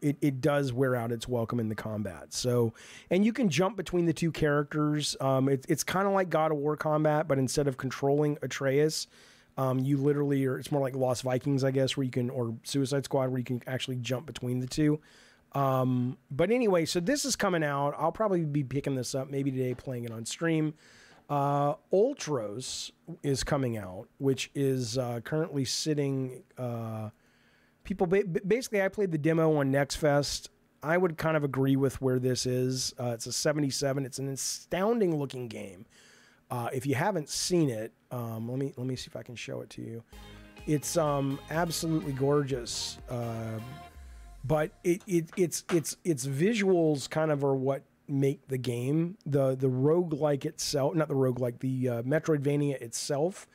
it does wear out its welcome in the combat. So, and you can jump between the two characters. It's kind of like God of War combat, but instead of controlling Atreus, you literally it's more like Lost Vikings, I guess, where you can, or Suicide Squad, where you can actually jump between the two. But anyway, so this is coming out. I'll probably be picking this up maybe today, playing it on stream. Ultros is coming out, which is currently sitting. Basically, I played the demo on Next Fest. I would kind of agree with where this is. It's a 77. It's an astounding looking game. If you haven't seen it, let me see if I can show it to you. It's absolutely gorgeous. But its visuals kind of are what make the game. The roguelike itself, not the roguelike, the Metroidvania itself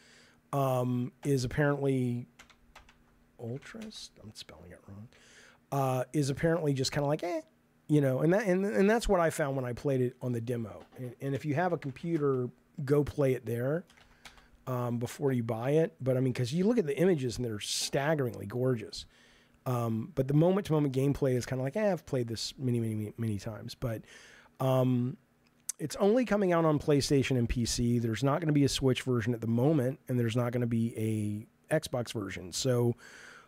is apparently Ultras. I'm spelling it wrong. Is apparently just kind of like and that's what I found when I played it on the demo. And if you have a computer, go play it there before you buy it. But I mean, because you look at the images and they're staggeringly gorgeous. But the moment-to-moment gameplay is kind of like, I've played this many times. But it's only coming out on PlayStation and PC. There's not going to be a Switch version at the moment, and there's not going to be a Xbox version. So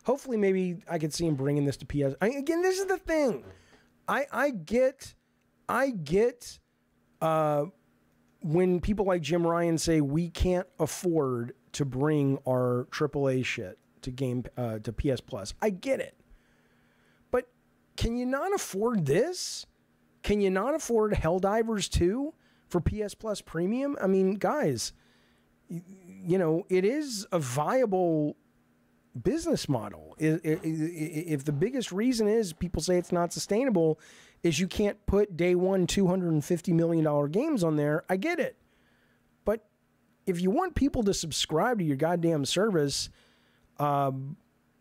hopefully maybe I could see him bringing this to PS. Again, this is the thing. I get when people like Jim Ryan say we can't afford to bring our AAA shit to PS Plus. I get it. But can you not afford this? Can you not afford Helldivers 2 for PS Plus Premium? I mean, guys, it is a viable business model. If the biggest reason is people say it's not sustainable is you can't put day one $250 million games on there, I get it. But if you want people to subscribe to your goddamn service, I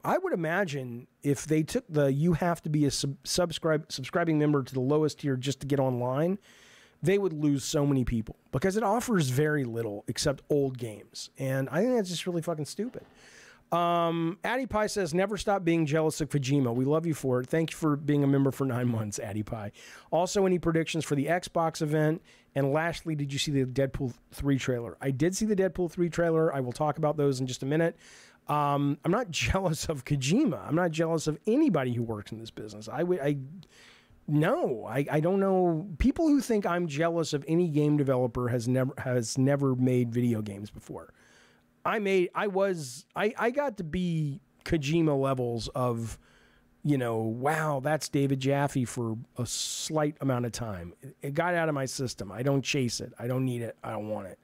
would imagine if they took you have to be a subscribing member to the lowest tier just to get online, they would lose so many people because it offers very little except old games. And I think that's just really fucking stupid. Addie Pie says, never stop being jealous of Kojima. We love you for it. Thank you for being a member for 9 months, Addie Pie. Also, any predictions for the Xbox event? And lastly, did you see the Deadpool 3 trailer? I did see the Deadpool 3 trailer. I will talk about those in just a minute. I'm not jealous of Kojima. I'm not jealous of anybody who works in this business. I don't know. People who think I'm jealous of any game developer has never made video games before. I got to be Kojima levels of, wow, that's David Jaffe for a slight amount of time. It got out of my system. I don't chase it. I don't need it. I don't want it.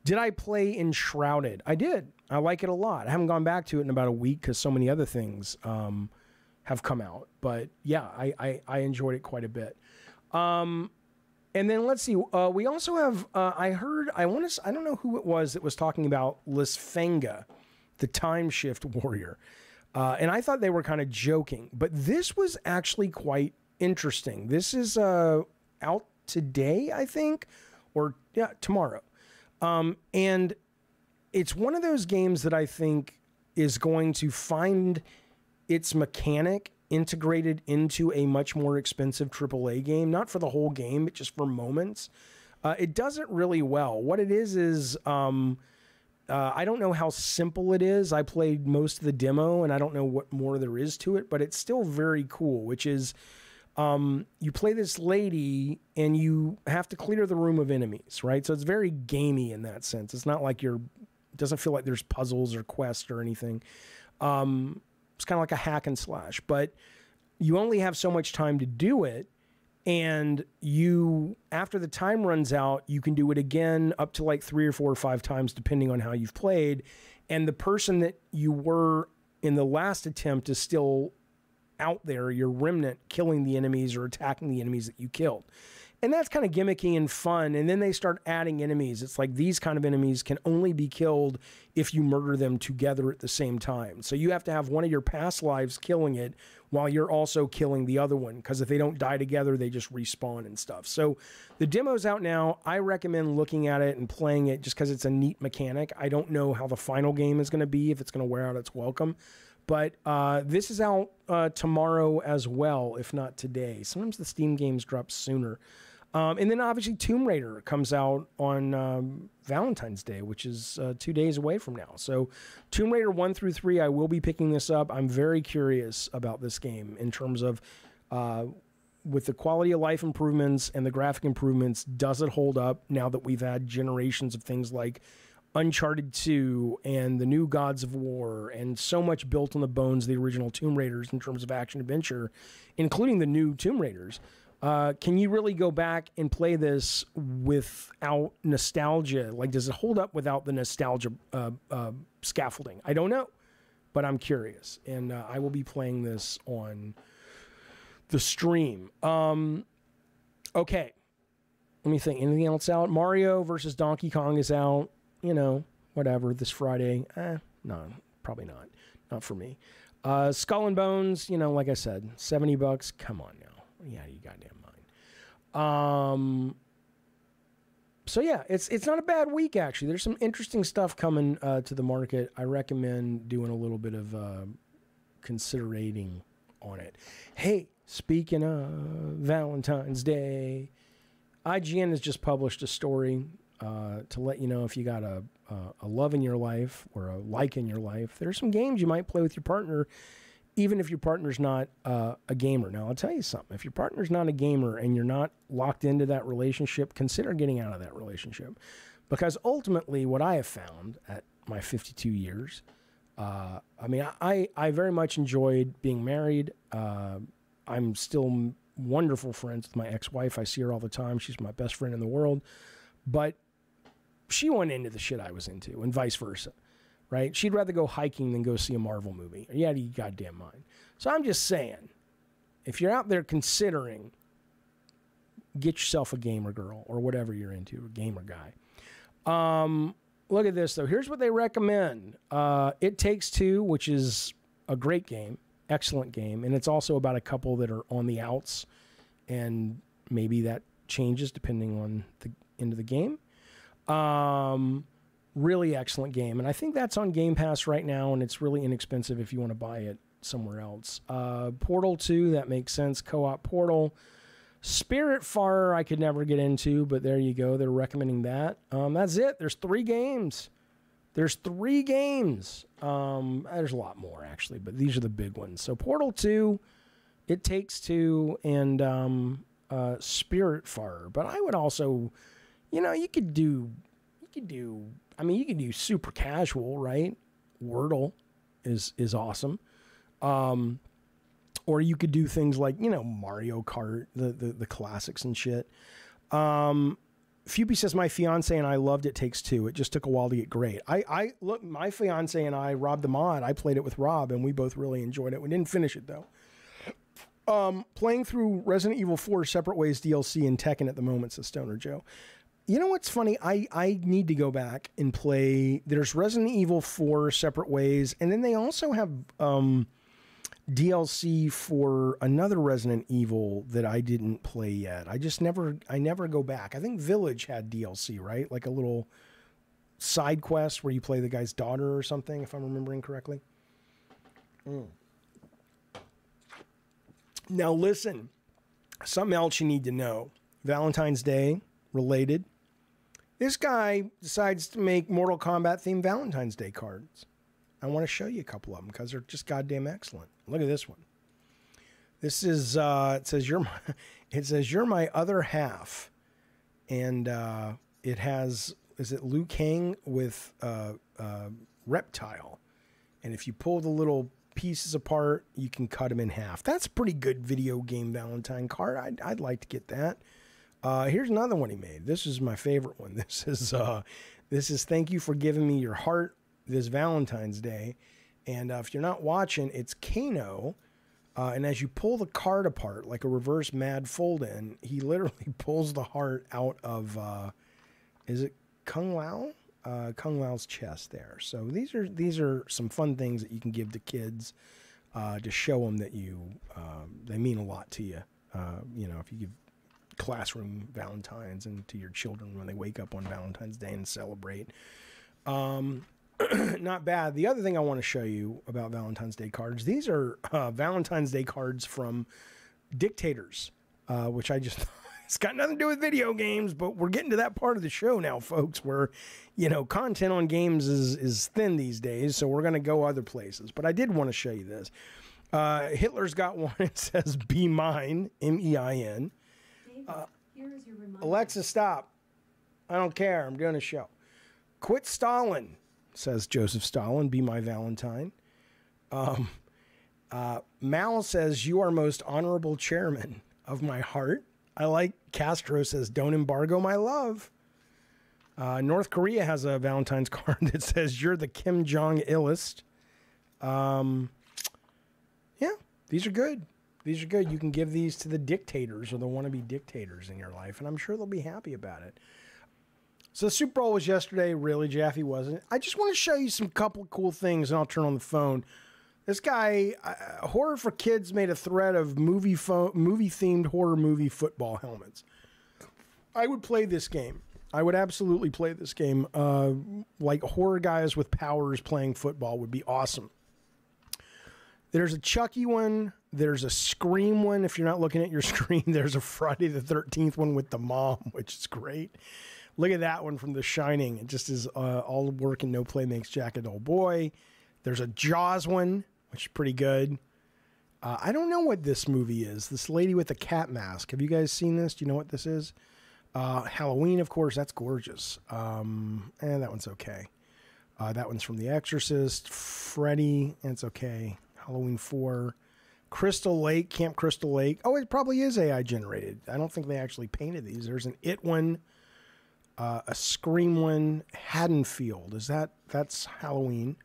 Did I play Enshrouded? I did. I like it a lot. I haven't gone back to it in about a week because so many other things have come out. But yeah, I enjoyed it quite a bit. And then let's see. We also have. I don't know who it was that was talking about Lisfanga the Time Shift Warrior. And I thought they were kind of joking, but this was actually quite interesting. This is out today, I think, or tomorrow. And it's one of those games that I think is going to find its mechanic integrated into a much more expensive AAA game, not for the whole game, but just for moments. It does it really well. What it is I don't know how simple it is. I played most of the demo, and I don't know what more there is to it, but it's still very cool, which is you play this lady, and you have to clear the room of enemies, right? So it's very gamey in that sense. It's not like it doesn't feel like there's puzzles or quests or anything. It's kind of like a hack and slash, but you only have so much time to do it. And after the time runs out, you can do it again up to like 3 or 4 or 5 times, depending on how you've played. And the person that you were in the last attempt is still out there, your remnant, killing the enemies or attacking the enemies that you killed. And that's kind of gimmicky and fun. And then they start adding enemies. It's like these kind of enemies can only be killed if you murder them together at the same time. So you have to have one of your past lives killing it while you're also killing the other one, because if they don't die together, they just respawn and stuff. So the demo's out now. I recommend looking at it and playing it just because it's a neat mechanic. I don't know how the final game is going to be, if it's going to wear out its welcome. But this is out tomorrow as well, if not today. Sometimes the Steam games drop sooner. And then obviously Tomb Raider comes out on Valentine's Day, which is 2 days away from now. So Tomb Raider 1 through 3, I will be picking this up. I'm very curious about this game in terms of with the quality of life improvements and the graphic improvements, does it hold up now that we've had generations of things like Uncharted 2 and the new Gods of War and so much built on the bones of the original Tomb Raiders in terms of action-adventure, including the new Tomb Raiders. Can you really go back and play this without nostalgia? Like, does it hold up without the nostalgia scaffolding? I don't know, but I'm curious. And I will be playing this on the stream. Okay. Let me think. Anything else out? Mario versus Donkey Kong is out. You know, whatever, this Friday. No, probably not. Not for me. Skull and Bones, you know, like I said, $70. Come on now. Yeah, you goddamn mind. So yeah, it's not a bad week, actually. There's some interesting stuff coming to the market. I recommend doing a little bit of considerating on it. Hey, speaking of Valentine's Day, IGN has just published a story to let you know if you got a love in your life or a like in your life. There's some games you might play with your partner, even if your partner's not a gamer. Now, I'll tell you something. If your partner's not a gamer and you're not locked into that relationship, consider getting out of that relationship. Because ultimately, what I have found at my 52 years, I very much enjoyed being married. I'm still wonderful friends with my ex-wife. I see her all the time. She's my best friend in the world. But she went into the shit I was into, and vice versa. Right? She'd rather go hiking than go see a Marvel movie. Yeah, you goddamn mind. So I'm just saying, if you're out there considering, get yourself a gamer girl or whatever you're into, a gamer guy. Look at this, though. Here's what they recommend. It Takes Two, which is a great game, excellent game, and it's also about a couple that are on the outs, and maybe that changes depending on the end of the game. Really excellent game, and I think that's on Game Pass right now, and it's really inexpensive if you want to buy it somewhere else. Portal 2, that makes sense. Co-op Portal. Spiritfarer, I could never get into, but there you go. They're recommending that. That's it. There's 3 games. There's a lot more, actually, but these are the big ones. So Portal 2, It Takes Two, and Spiritfarer. But I would also, you could do super casual, right? Wordle is awesome. Or you could do things like, Mario Kart, the classics and shit. Phoebe says, my fiance and I loved It Takes Two. It just took a while to get great. I look, my fiance and I, Rob the Mod, I played it with Rob, and we both really enjoyed it. We didn't finish it, though. Playing through Resident Evil 4 Separate Ways DLC and Tekken at the moment, says Stoner Joe. You know what's funny? I need to go back and play. There's Resident Evil 4 Separate Ways, and then they also have DLC for another Resident Evil that I didn't play yet. I never go back. I think Village had DLC, right? Like a little side quest where you play the guy's daughter or something, if I'm remembering correctly. Now listen, something else you need to know. Valentine's Day related. This guy decides to make Mortal Kombat themed Valentine's Day cards. I want to show you a couple of them because they're just goddamn excellent. Look at this one. This is it says you're my other half, and it has, is it Liu Kang with Reptile, and if you pull the little pieces apart, you can cut them in half. That's a pretty good video game Valentine card. I'd like to get that. Here's another one he made. This is my favorite one. This is thank you for giving me your heart this Valentine's Day. And if you're not watching, it's Kano. And as you pull the card apart, like a reverse mad fold in, he literally pulls the heart out of, is it Kung Lao? Kung Lao's chest there. So these are some fun things that you can give to kids to show them that they mean a lot to you. If you give classroom Valentines and to your children when they wake up on Valentine's Day and celebrate. Not bad. The other thing I want to show you about Valentine's Day cards, these are Valentine's Day cards from dictators, which I just... It's got nothing to do with video games, but we're getting to that part of the show now, folks, where, content on games is thin these days, so we're going to go other places. But I did want to show you this. Hitler's got one. It says, be mine, M-E-I-N. Here is your reminder. Alexa, stop. I don't care. I'm doing a show. Quit Stalin, says Joseph Stalin, be my Valentine. Mal says, you are most honorable chairman of my heart. I like Castro says, don't embargo my love. North Korea has a Valentine's card that says, you're the Kim Jong-illest. Yeah, these are good. These are good. You can give these to the dictators or the wannabe dictators in your life, and I'm sure they'll be happy about it. So the Super Bowl was yesterday. Really, Jaffe wasn't. I just want to show you some couple of cool things, and I'll turn on the phone. This guy, Horror for Kids, made a thread of movie-themed horror movie football helmets. I would play this game. I would absolutely play this game. Like horror guys with powers playing football would be awesome. There's a Chucky one. There's a Scream one. If you're not looking at your screen, there's a Friday the 13th one with the mom, which is great. Look at that one from The Shining. It just is all work and no play makes Jack a dull boy. There's a Jaws one, which is pretty good. I don't know what this movie is. This lady with the cat mask. Have you guys seen this? Do you know what this is? Halloween, of course. That's gorgeous. And that one's okay. That one's from The Exorcist. Freddy, and it's okay. Halloween 4. Crystal Lake, Camp Crystal Lake. Oh, it probably is AI generated. I don't think they actually painted these. There's an It one, a Scream one, Haddonfield. That's Halloween?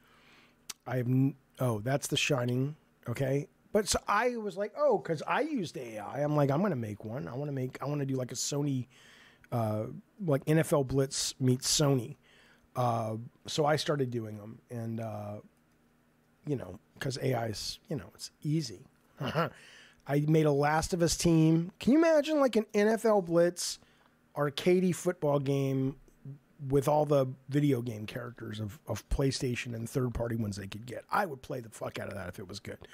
That's The Shining. Okay. But so I was like, because I used AI. I'm like, I'm going to make one. I want to do like a Sony, like NFL Blitz meets Sony. So I started doing them, and, because AI's, it's easy. I made a Last of Us team. Can you imagine like an NFL Blitz arcadey football game with all the video game characters of PlayStation and third-party ones they could get? I would play the fuck out of that if it was good.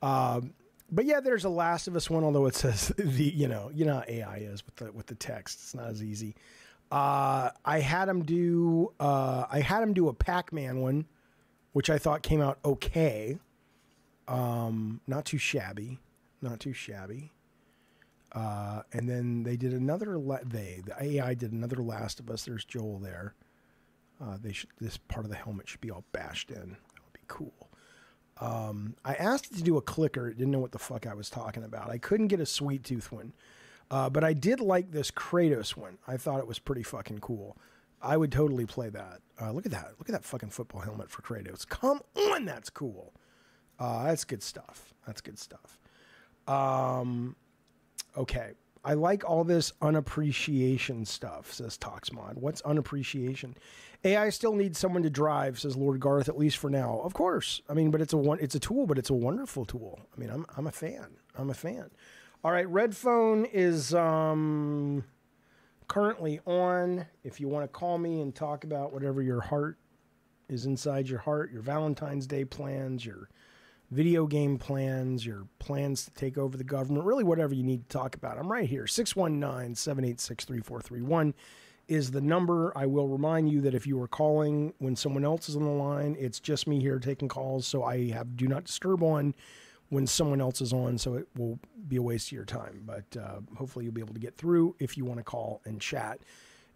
But yeah, there's a Last of Us one, although it says you know how AI is with the text. It's not as easy. I had him do a Pac-Man one, which I thought came out okay. Not too shabby. And then they did another. The AI did another Last of Us. There's Joel there. This part of the helmet should be all bashed in. That would be cool. I asked it to do a clicker. It didn't know what the fuck I was talking about. I couldn't get a Sweet Tooth one, but I did like this Kratos one. I thought it was pretty fucking cool. I would totally play that. Look at that. Look at that fucking football helmet for Kratos. Come on, that's cool. That's good stuff. Okay. I like all this unappreciation stuff, says Toxmod. What's unappreciation? AI still needs someone to drive, says Lord Garth, at least for now. Of course. I mean, but it's a tool, but it's a wonderful tool. I mean, I'm a fan. I'm a fan. All right, Red Phone is currently on. If you want to call me and talk about whatever your heart is inside your heart, your Valentine's Day plans, your video game plans, your plans to take over the government, really whatever you need to talk about. I'm right here. 619-786-3431 is the number. I will remind you that if you are calling when someone else is on the line, it's just me here taking calls, so I have do not disturb on when someone else is on, so it will be a waste of your time. But hopefully you'll be able to get through if you want to call and chat.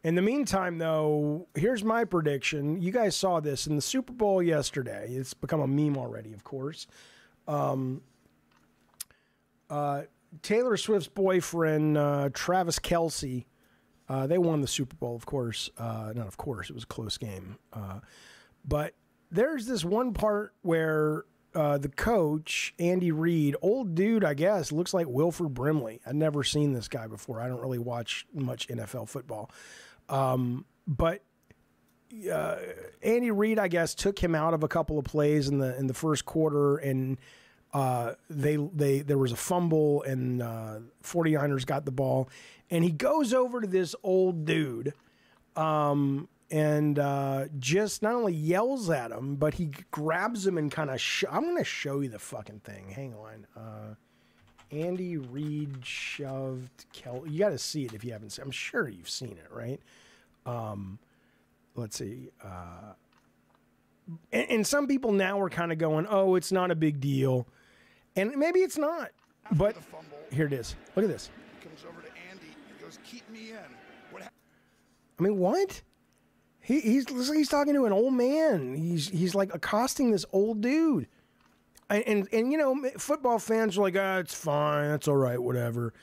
In the meantime, though, here's my prediction. You guys saw this in the Super Bowl yesterday. It's become a meme already, of course. Taylor Swift's boyfriend, Travis Kelce, they won the Super Bowl, of course. Not of course, it was a close game. But there's this one part where the coach, Andy Reid, old dude, I guess, looks like Wilford Brimley. I've never seen this guy before. I don't really watch much NFL football. But Andy Reid, I guess, took him out of a couple of plays in the first quarter, and there was a fumble, and 49ers got the ball, and he goes over to this old dude, and just not only yells at him, but he grabs him and kind of I'm going to show you the fucking thing. Hang on. Andy Reid shoved Kelce. You got to see it if you haven't seen it. I'm sure you've seen it, right? Let's see. And some people now are kind of going, oh, it's not a big deal. And maybe it's not. After but the fumble, here it is. Look at this. He comes over to Andy. He goes, keep me in. What I mean, what? He's talking to an old man. He's like accosting this old dude. And you know, football fans are like, it's fine, that's all right, whatever.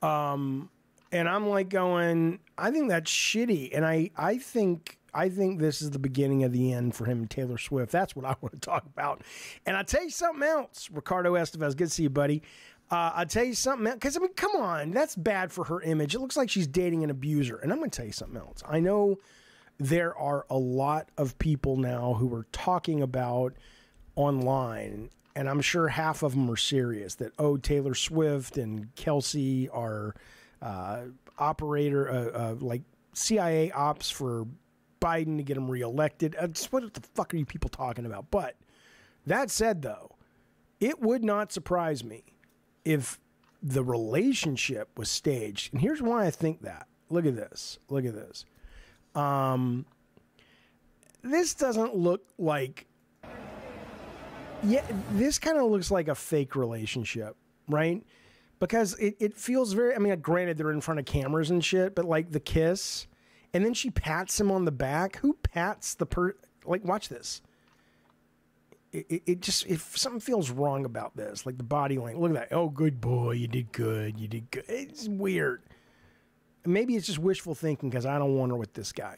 And I'm like going, I think that's shitty. And I think this is the beginning of the end for him and Taylor Swift. That's what I want to talk about. And I'll tell you something else, Ricardo Estevez. Good to see you, buddy. I'll tell you something else. Because, I mean, come on. That's bad for her image. It looks like she's dating an abuser. And I'm going to tell you something else. I know there are a lot of people now who are talking about online, and I'm sure half of them are serious, that, oh, Taylor Swift and Kelce are like CIA ops for Biden to get him reelected. What the fuck are you people talking about? But that said, though, it would not surprise me if the relationship was staged. And here's why I think that. Look at this. Look at this. This doesn't look like... Yeah, this kind of looks like a fake relationship, right? Because it feels very... I mean, granted, they're in front of cameras and shit, but like the kiss... And then she pats him on the back. Who pats the like, watch this. It just, if something feels wrong about this, like the body language. Look at that. Oh, good boy. You did good. You did good. It's weird. Maybe it's just wishful thinking because I don't want her with this guy.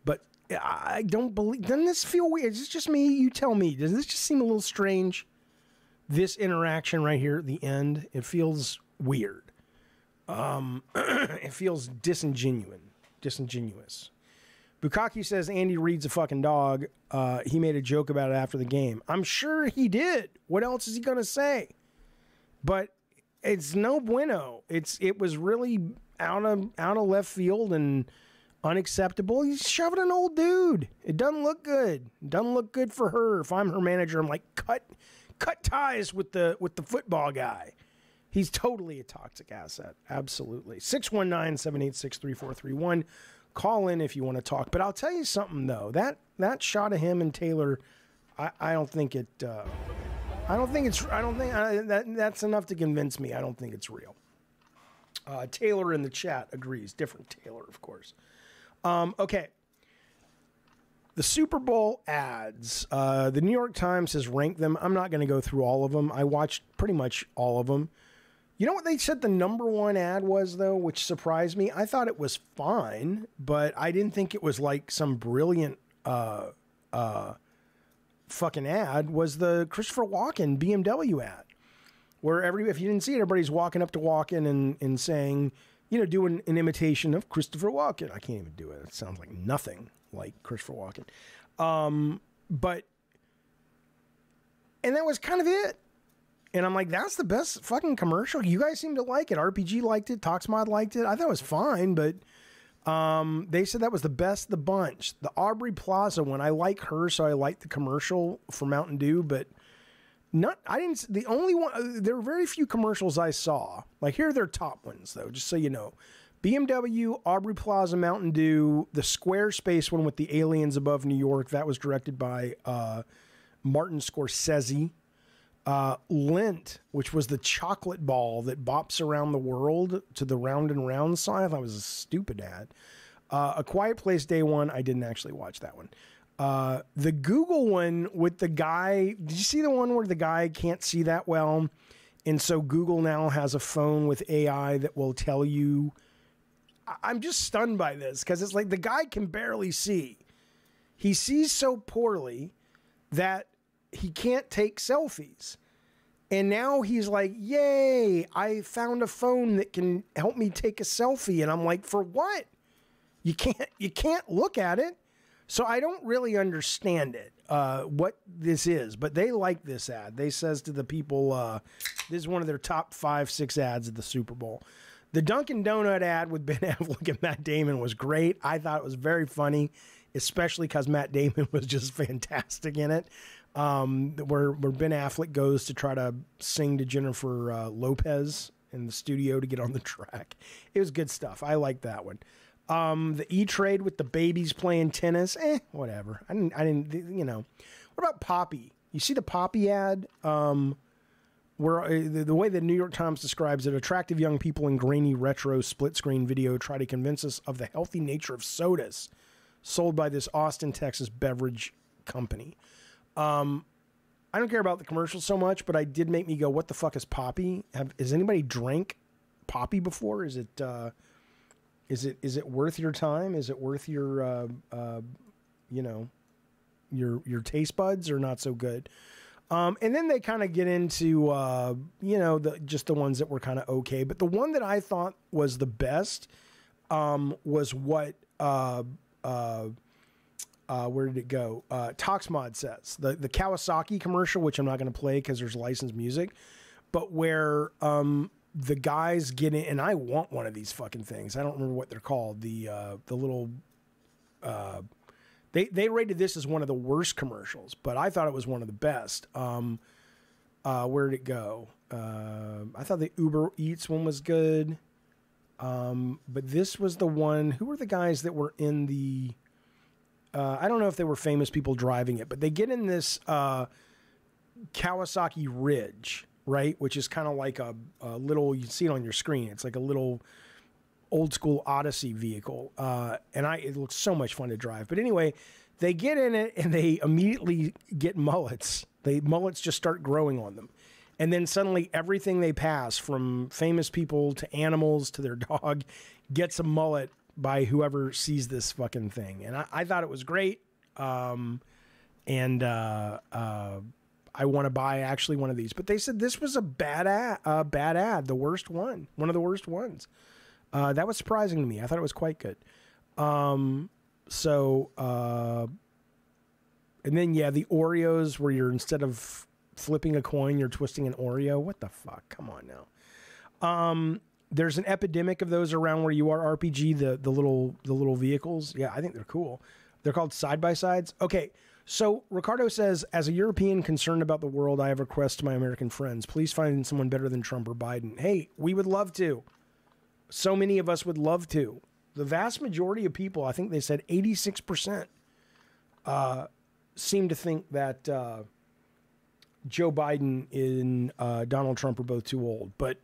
But I don't believe, doesn't this feel weird? Is this just me? You tell me. Does this just seem a little strange? This interaction right here at the end, it feels weird. It feels disingenuous. Bukaki says Andy Reid's a fucking dog. He made a joke about it after the game. I'm sure he did. What else is he going to say? But it's no bueno. It was really out of left field and unacceptable. He's shoving an old dude. It doesn't look good. It doesn't look good for her. If I'm her manager, I'm like, cut ties with the football guy. He's totally a toxic asset. Absolutely. 619-786-3431. Call in if you want to talk. But I'll tell you something, though. That shot of him and Taylor, I don't think it... that's enough to convince me. I don't think it's real. Taylor in the chat agrees. Different Taylor, of course. Okay. The Super Bowl ads. The New York Times has ranked them. I'm not going to go through all of them. I watched pretty much all of them. You know what they said the number one ad was, though, which surprised me? I thought it was fine, but I didn't think it was like some brilliant fucking ad, was the Christopher Walken BMW ad. Where if you didn't see it, everybody's walking up to Walken and saying, doing an imitation of Christopher Walken. I can't even do it. It sounds like nothing like Christopher Walken. And that was kind of it. And I'm like, that's the best fucking commercial. You guys seem to like it. RPG liked it. Toxmod liked it. I thought it was fine, but they said that was the best of the bunch. The Aubrey Plaza one, I like her, so I like the commercial for Mountain Dew, but the only one, there were very few commercials I saw. Like, here are their top ones, though, just so you know. BMW, Aubrey Plaza, Mountain Dew, the Squarespace one with the aliens above New York, that was directed by Martin Scorsese. Lint, which was the chocolate ball that bops around the world to the round and round sign. I thought it was a stupid ad. A Quiet Place Day one, I didn't actually watch that one. The Google one with the guy, did you see the one where the guy can't see that well? And so Google now has a phone with AI that will tell you. I'm just stunned by this because it's like the guy can barely see. He sees so poorly that he can't take selfies. And now he's like, yay, I found a phone that can help me take a selfie. And I'm like, for what? You can't look at it. So I don't really understand it, what this is. But they like this ad. They says to the people, this is one of their top 5-6 ads at the Super Bowl. The Dunkin' Donut ad with Ben Affleck and Matt Damon was great. I thought it was very funny, especially because Matt Damon was just fantastic in it. Where Ben Affleck goes to try to sing to Jennifer Lopez in the studio to get on the track. It was good stuff. I like that one. The E-Trade with the babies playing tennis. Whatever. I didn't, What about Poppy? You see the Poppy ad? Where the way the New York Times describes it, attractive young people in grainy retro split screen video try to convince us of the healthy nature of sodas sold by this Austin, Texas beverage company. I don't care about the commercial so much, but I did make me go, what the fuck is Poppy? Has anybody drank Poppy before? Is it worth your time? Is it worth your, your taste buds, or not so good? And then they kind of get into, just the ones that were kind of okay. But the one that I thought was the best, was what, where did it go? Toxmod says the Kawasaki commercial, which I'm not going to play because there's licensed music, but where the guys get in, and I want one of these fucking things. I don't remember what they're called. The little they rated this as one of the worst commercials, but I thought it was one of the best. Where did it go? I thought the Uber Eats one was good, but this was the one. Who were the guys that were in the? I don't know if they were famous people driving it, but they get in this Kawasaki Ridge, right? Which is kind of like a little, you see it on your screen. It's like a little old school Odyssey vehicle. It looks so much fun to drive. But anyway, they get in it and they immediately get mullets. Mullets just start growing on them. And then suddenly everything they pass, from famous people to animals to their dog, gets a mullet by whoever sees this fucking thing. And I thought it was great. I want to buy actually one of these, but they said this was a bad ad, the worst one of the worst ones. That was surprising to me. I thought it was quite good. And then, the Oreos, where you're, instead of flipping a coin, you're twisting an Oreo. What the fuck? Come on now. There's an epidemic of those around where you are, RPG, the little vehicles. Yeah, I think they're cool. They're called side-by-sides. Okay, so Ricardo says, as a European concerned about the world, I have a request to my American friends. Please find someone better than Trump or Biden. Hey, we would love to. So many of us would love to. The vast majority of people, I think they said 86%, seem to think that Joe Biden and Donald Trump are both too old. But,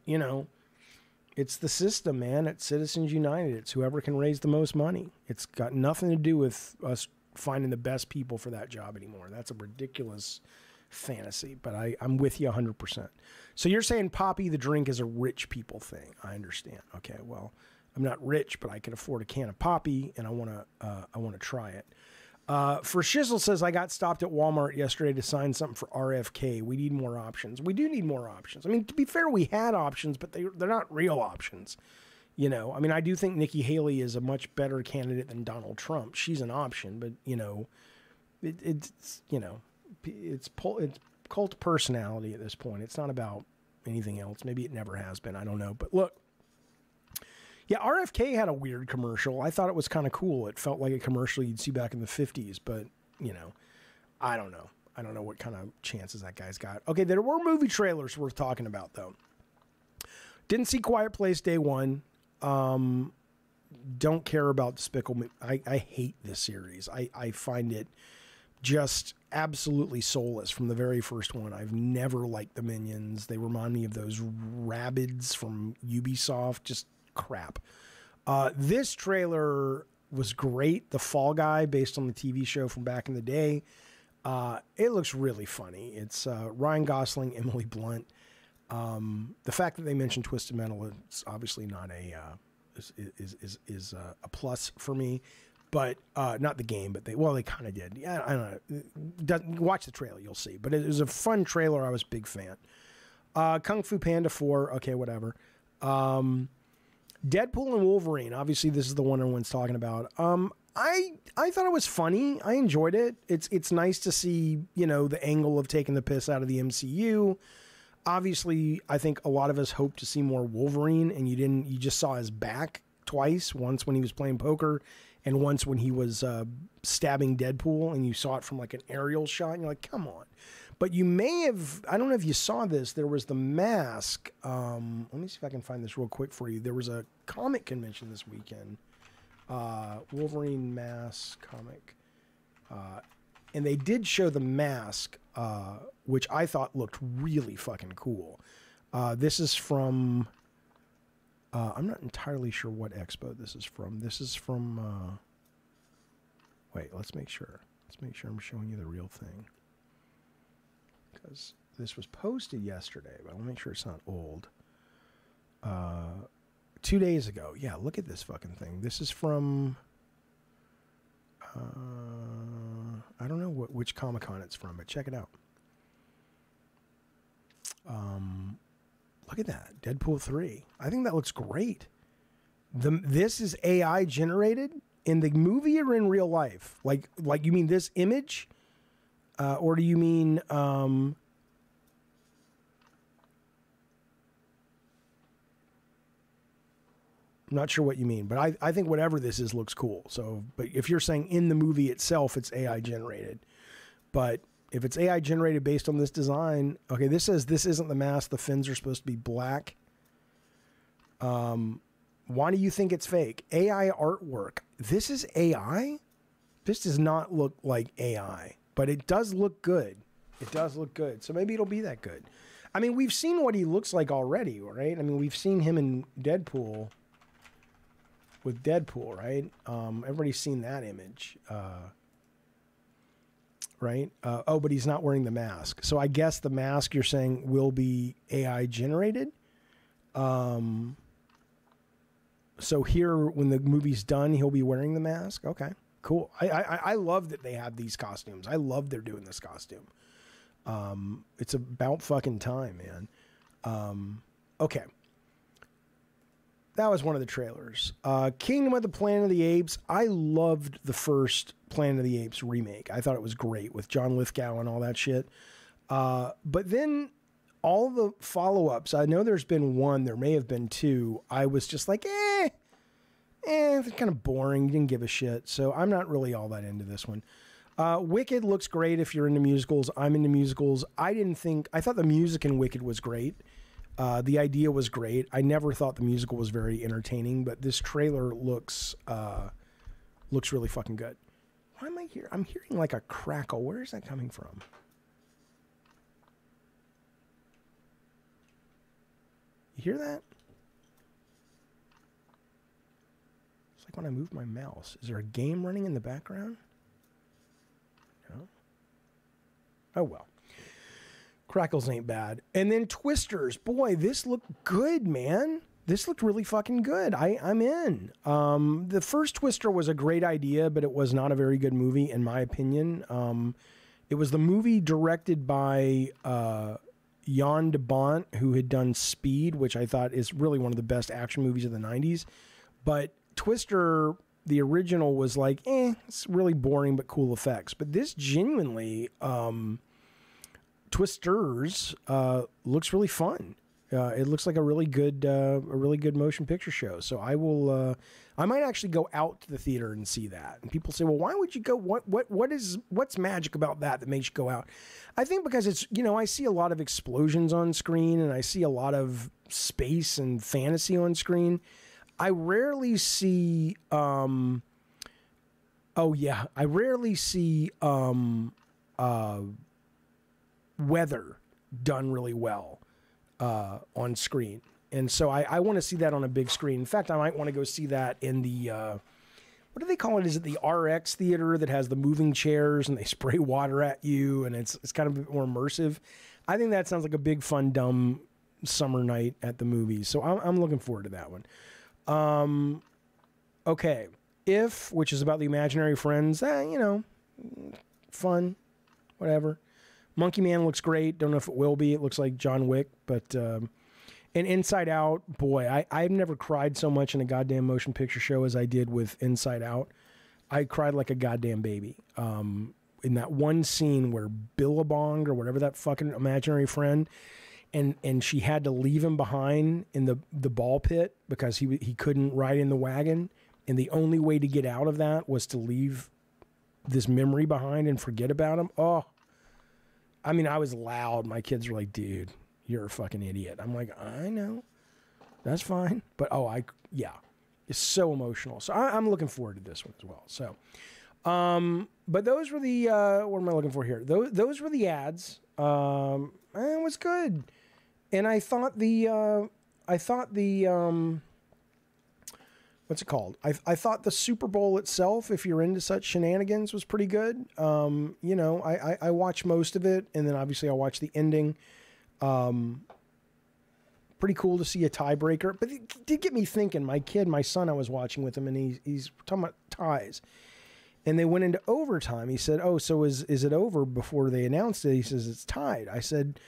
it's the system, man. It's Citizens United. It's whoever can raise the most money. It's got nothing to do with us finding the best people for that job anymore. That's a ridiculous fantasy, but I'm with you 100%. So you're saying Poppy the drink is a rich people thing. I understand. Okay, well, I'm not rich, but I can afford a can of Poppy, and I want to try it. For Shizzle says, I got stopped at Walmart yesterday to sign something for RFK. We need more options. We do need more options. I mean, to be fair, we had options, but they're not real options. You know, I mean, I do think Nikki Haley is a much better candidate than Donald Trump. She's an option, but you know, it's cult personality at this point. It's not about anything else. Maybe it never has been. I don't know. But look, yeah, RFK had a weird commercial. I thought it was kind of cool. It felt like a commercial you'd see back in the 50s, but you know, I don't know. I don't know what kind of chances that guy's got. Okay, there were movie trailers worth talking about though. Didn't see Quiet Place day one. Don't care about Despicable Me. I hate this series. I find it just absolutely soulless from the very first one. I've never liked the Minions. They remind me of those Rabbids from Ubisoft. Just crap. This trailer was great. The Fall Guy, based on the TV show from back in the day. It looks really funny. It's Ryan Gosling, Emily Blunt. The fact that they mentioned Twisted Metal is obviously not is a plus for me, but not the game. But they kind of did. Yeah, I don't know. Watch the trailer, you'll see. But it was a fun trailer. I was a big fan. Kung Fu Panda 4. Okay, whatever. Deadpool and Wolverine. Obviously, this is the one everyone's talking about. I thought it was funny. I enjoyed it. It's nice to see, you know, the angle of taking the piss out of the MCU. Obviously, I think a lot of us hoped to see more Wolverine, and you didn't. You just saw his back twice. Once when he was playing poker, and once when he was stabbing Deadpool, and you saw it from like an aerial shot, and you're like, come on. But you may have, I don't know if you saw this, there was the Mask. Let me see if I can find this real quick for you. There was a comic convention this weekend. Wolverine Mask comic. And they did show the Mask, which I thought looked really fucking cool. This is from, I'm not entirely sure what expo this is from. This is from, wait, let's make sure. Let's make sure I'm showing you the real thing. Because this was posted yesterday, but I'll make sure it's not old. 2 days ago. Yeah, look at this fucking thing. This is from, I don't know which Comic-Con it's from, but check it out. Look at that. Deadpool 3. I think that looks great. This is AI generated in the movie or in real life? Like you mean this image? Or do you mean, I'm not sure what you mean, but I think whatever this is looks cool. So, but if you're saying in the movie itself, it's AI generated, but if it's AI generated based on this design, okay, this says this isn't the mask. The fins are supposed to be black. Why do you think it's fake? AI artwork. This is AI? This does not look like AI, but it does look good. It does look good. So maybe it'll be that good. I mean, we've seen what he looks like already, right? I mean, we've seen him in Deadpool with Deadpool, right? Everybody's seen that image, right? Oh, but he's not wearing the mask. So I guess the mask you're saying will be AI generated. So here, when the movie's done, he'll be wearing the mask. Okay, cool. I love that they have these costumes. I love they're doing this costume. It's about fucking time, man. Okay. That was one of the trailers. Kingdom of the Planet of the Apes. I loved the first Planet of the Apes remake. I thought it was great with John Lithgow and all that shit. But then all the follow-ups, I know there's been one, there may have been two. I was just like, it's kind of boring. Didn't give a shit. So I'm not really all that into this one. Wicked looks great if you're into musicals. I'm into musicals. I thought the music in Wicked was great. The idea was great. I never thought the musical was very entertaining, but this trailer looks really fucking good. Why am I here? I'm hearing like a crackle. Where is that coming from? You hear that? It's like when I move my mouse. Is there a game running in the background? No. Oh well. Crackles ain't bad. And then Twisters. Boy, this looked good, man. This looked really fucking good. I'm in. The first Twister was a great idea, but it was not a very good movie, in my opinion. It was the movie directed by... Jan de Bont, who had done Speed, which I thought is really one of the best action movies of the 90s. But Twister, the original, was like, it's really boring but cool effects. But this genuinely, Twisters, looks really fun. It looks like a really good motion picture show. So I might actually go out to the theater and see that. And people say, well, why would you go? What's magic about that makes you go out? I think because it's, I see a lot of explosions on screen and I see a lot of space and fantasy on screen. I rarely see, weather done really well on screen. And so I want to see that on a big screen. In fact, I might want to go see that in the, what do they call it? Is it the RX theater that has the moving chairs and they spray water at you and it's kind of a bit more immersive? I think that sounds like a big, fun, dumb summer night at the movies. So I'm looking forward to that one. Okay. If, which is about the imaginary friends, fun, whatever. Monkey Man looks great. Don't know if it will be. It looks like John Wick, but... And Inside Out, boy, I've never cried so much in a goddamn motion picture show as I did with Inside Out. I cried like a goddamn baby. In that one scene where Billabong, or whatever that fucking imaginary friend, and she had to leave him behind in the ball pit because he couldn't ride in the wagon. And the only way to get out of that was to leave this memory behind and forget about him. Oh, I mean, I was loud. My kids were like, dude, you're a fucking idiot. I'm like, I know. That's fine. But, it's so emotional. So I'm looking forward to this one as well. So, but those were the, what am I looking for here? Those were the ads. It was good. And I thought the what's it called? I thought the Super Bowl itself, if you're into such shenanigans, was pretty good. I watched most of it, and then obviously I watched the ending. Pretty cool to see a tiebreaker, but it did get me thinking. My son, I was watching with him, and he's talking about ties, and they went into overtime. He said, "Oh, so is it over?" Before they announced it, he says it's tied. I said,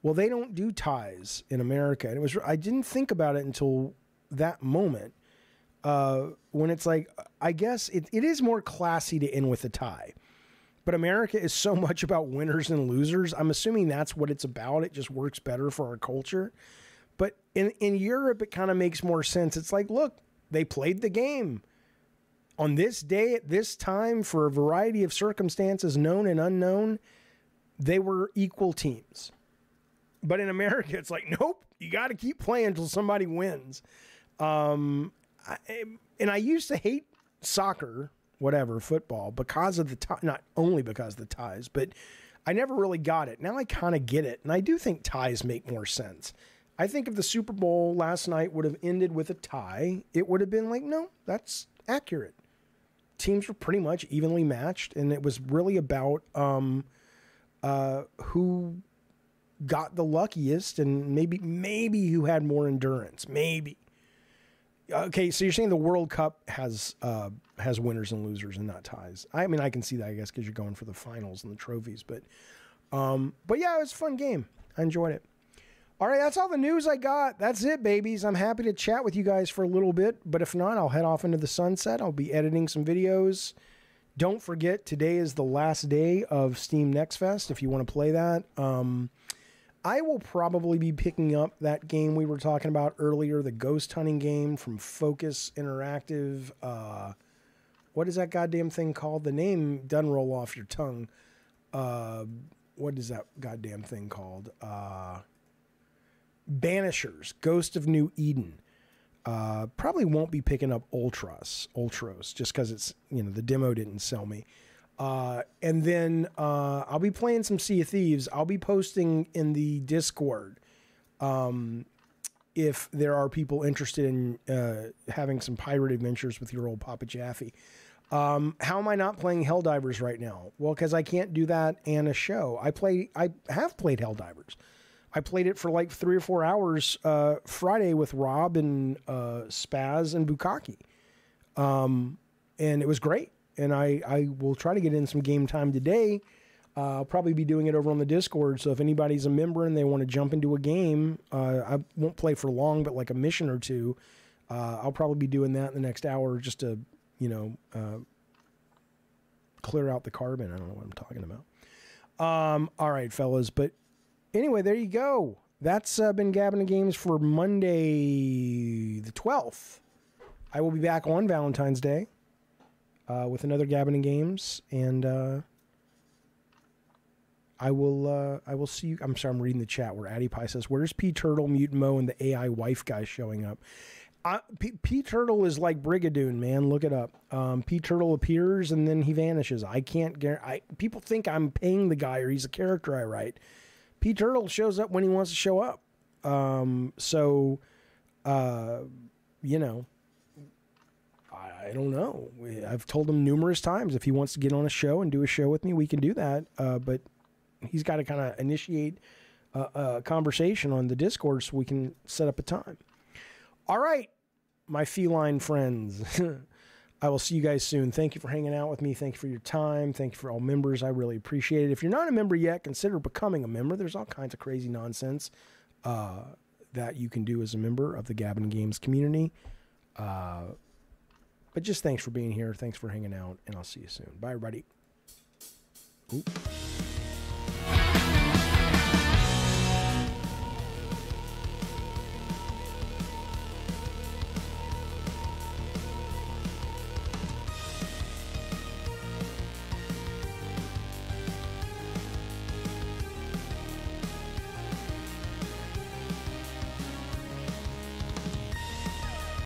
"Well, they don't do ties in America," and I didn't think about it until that moment. When it's like, I guess it is more classy to end with a tie. But America is so much about winners and losers. I'm assuming that's what it's about. It just works better for our culture. But in Europe, it kind of makes more sense. It's like, look, they played the game. On this day, at this time, for a variety of circumstances, known and unknown, they were equal teams. But in America, it's like, nope, you got to keep playing until somebody wins. And I used to hate soccer, football, because of not only because of the ties, but I never really got it. Now I kind of get it. And I do think ties make more sense. I think if the Super Bowl last night would have ended with a tie, it would have been like, no, that's accurate. Teams were pretty much evenly matched. And it was really about who got the luckiest and maybe who had more endurance. Maybe. Okay, so you're saying the World Cup has winners and losers and not ties. I mean, I can see that, I guess, because you're going for the finals and the trophies. But yeah, it was a fun game. I enjoyed it. All right, that's all the news I got. That's it, babies. I'm happy to chat with you guys for a little bit, but if not, I'll head off into the sunset. I'll be editing some videos. Don't forget, today is the last day of Steam Next Fest if you want to play that. I will probably be picking up that game we were talking about earlier, the ghost hunting game from Focus Interactive. What is that goddamn thing called? The name doesn't roll off your tongue. What is that goddamn thing called? Banishers, Ghost of New Eden. Probably won't be picking up Ultros, just because it's, the demo didn't sell me. And then I'll be playing some Sea of Thieves. I'll be posting in the Discord if there are people interested in having some pirate adventures with your old Papa Jaffe. How am I not playing Helldivers right now? Well, because I can't do that and a show. I have played Helldivers. I played it for like 3 or 4 hours Friday with Rob and Spaz and Bukaki. And it was great. And I will try to get in some game time today. I'll probably be doing it over on the Discord. So if anybody's a member and they want to jump into a game, I won't play for long, but like a mission or two, I'll probably be doing that in the next hour just to, clear out the carbon. I don't know what I'm talking about. All right, fellas. But anyway, there you go. That's been Gabbing Games for Monday the 12th. I will be back on Valentine's Day with another Gabbing Games, and I will see you. I'm sorry, I'm reading the chat where Addy Pie says, "Where's P Turtle, Mutant Mo, and the AI wife guy showing up?" P Turtle is like Brigadoon, man. Look it up. P Turtle appears and then he vanishes. I can't guarantee. People think I'm paying the guy or he's a character I write. P Turtle shows up when he wants to show up. I don't know. I've told him numerous times if he wants to get on a show and do a show with me, we can do that. But he's got to kind of initiate a conversation on the Discord so we can set up a time. All right, my feline friends. I will see you guys soon. Thank you for hanging out with me. Thank you for your time. Thank you for all members. I really appreciate it. If you're not a member yet, consider becoming a member. There's all kinds of crazy nonsense that you can do as a member of the Gabbing Games community. But just thanks for being here. Thanks for hanging out, and I'll see you soon. Bye, everybody. Ooh.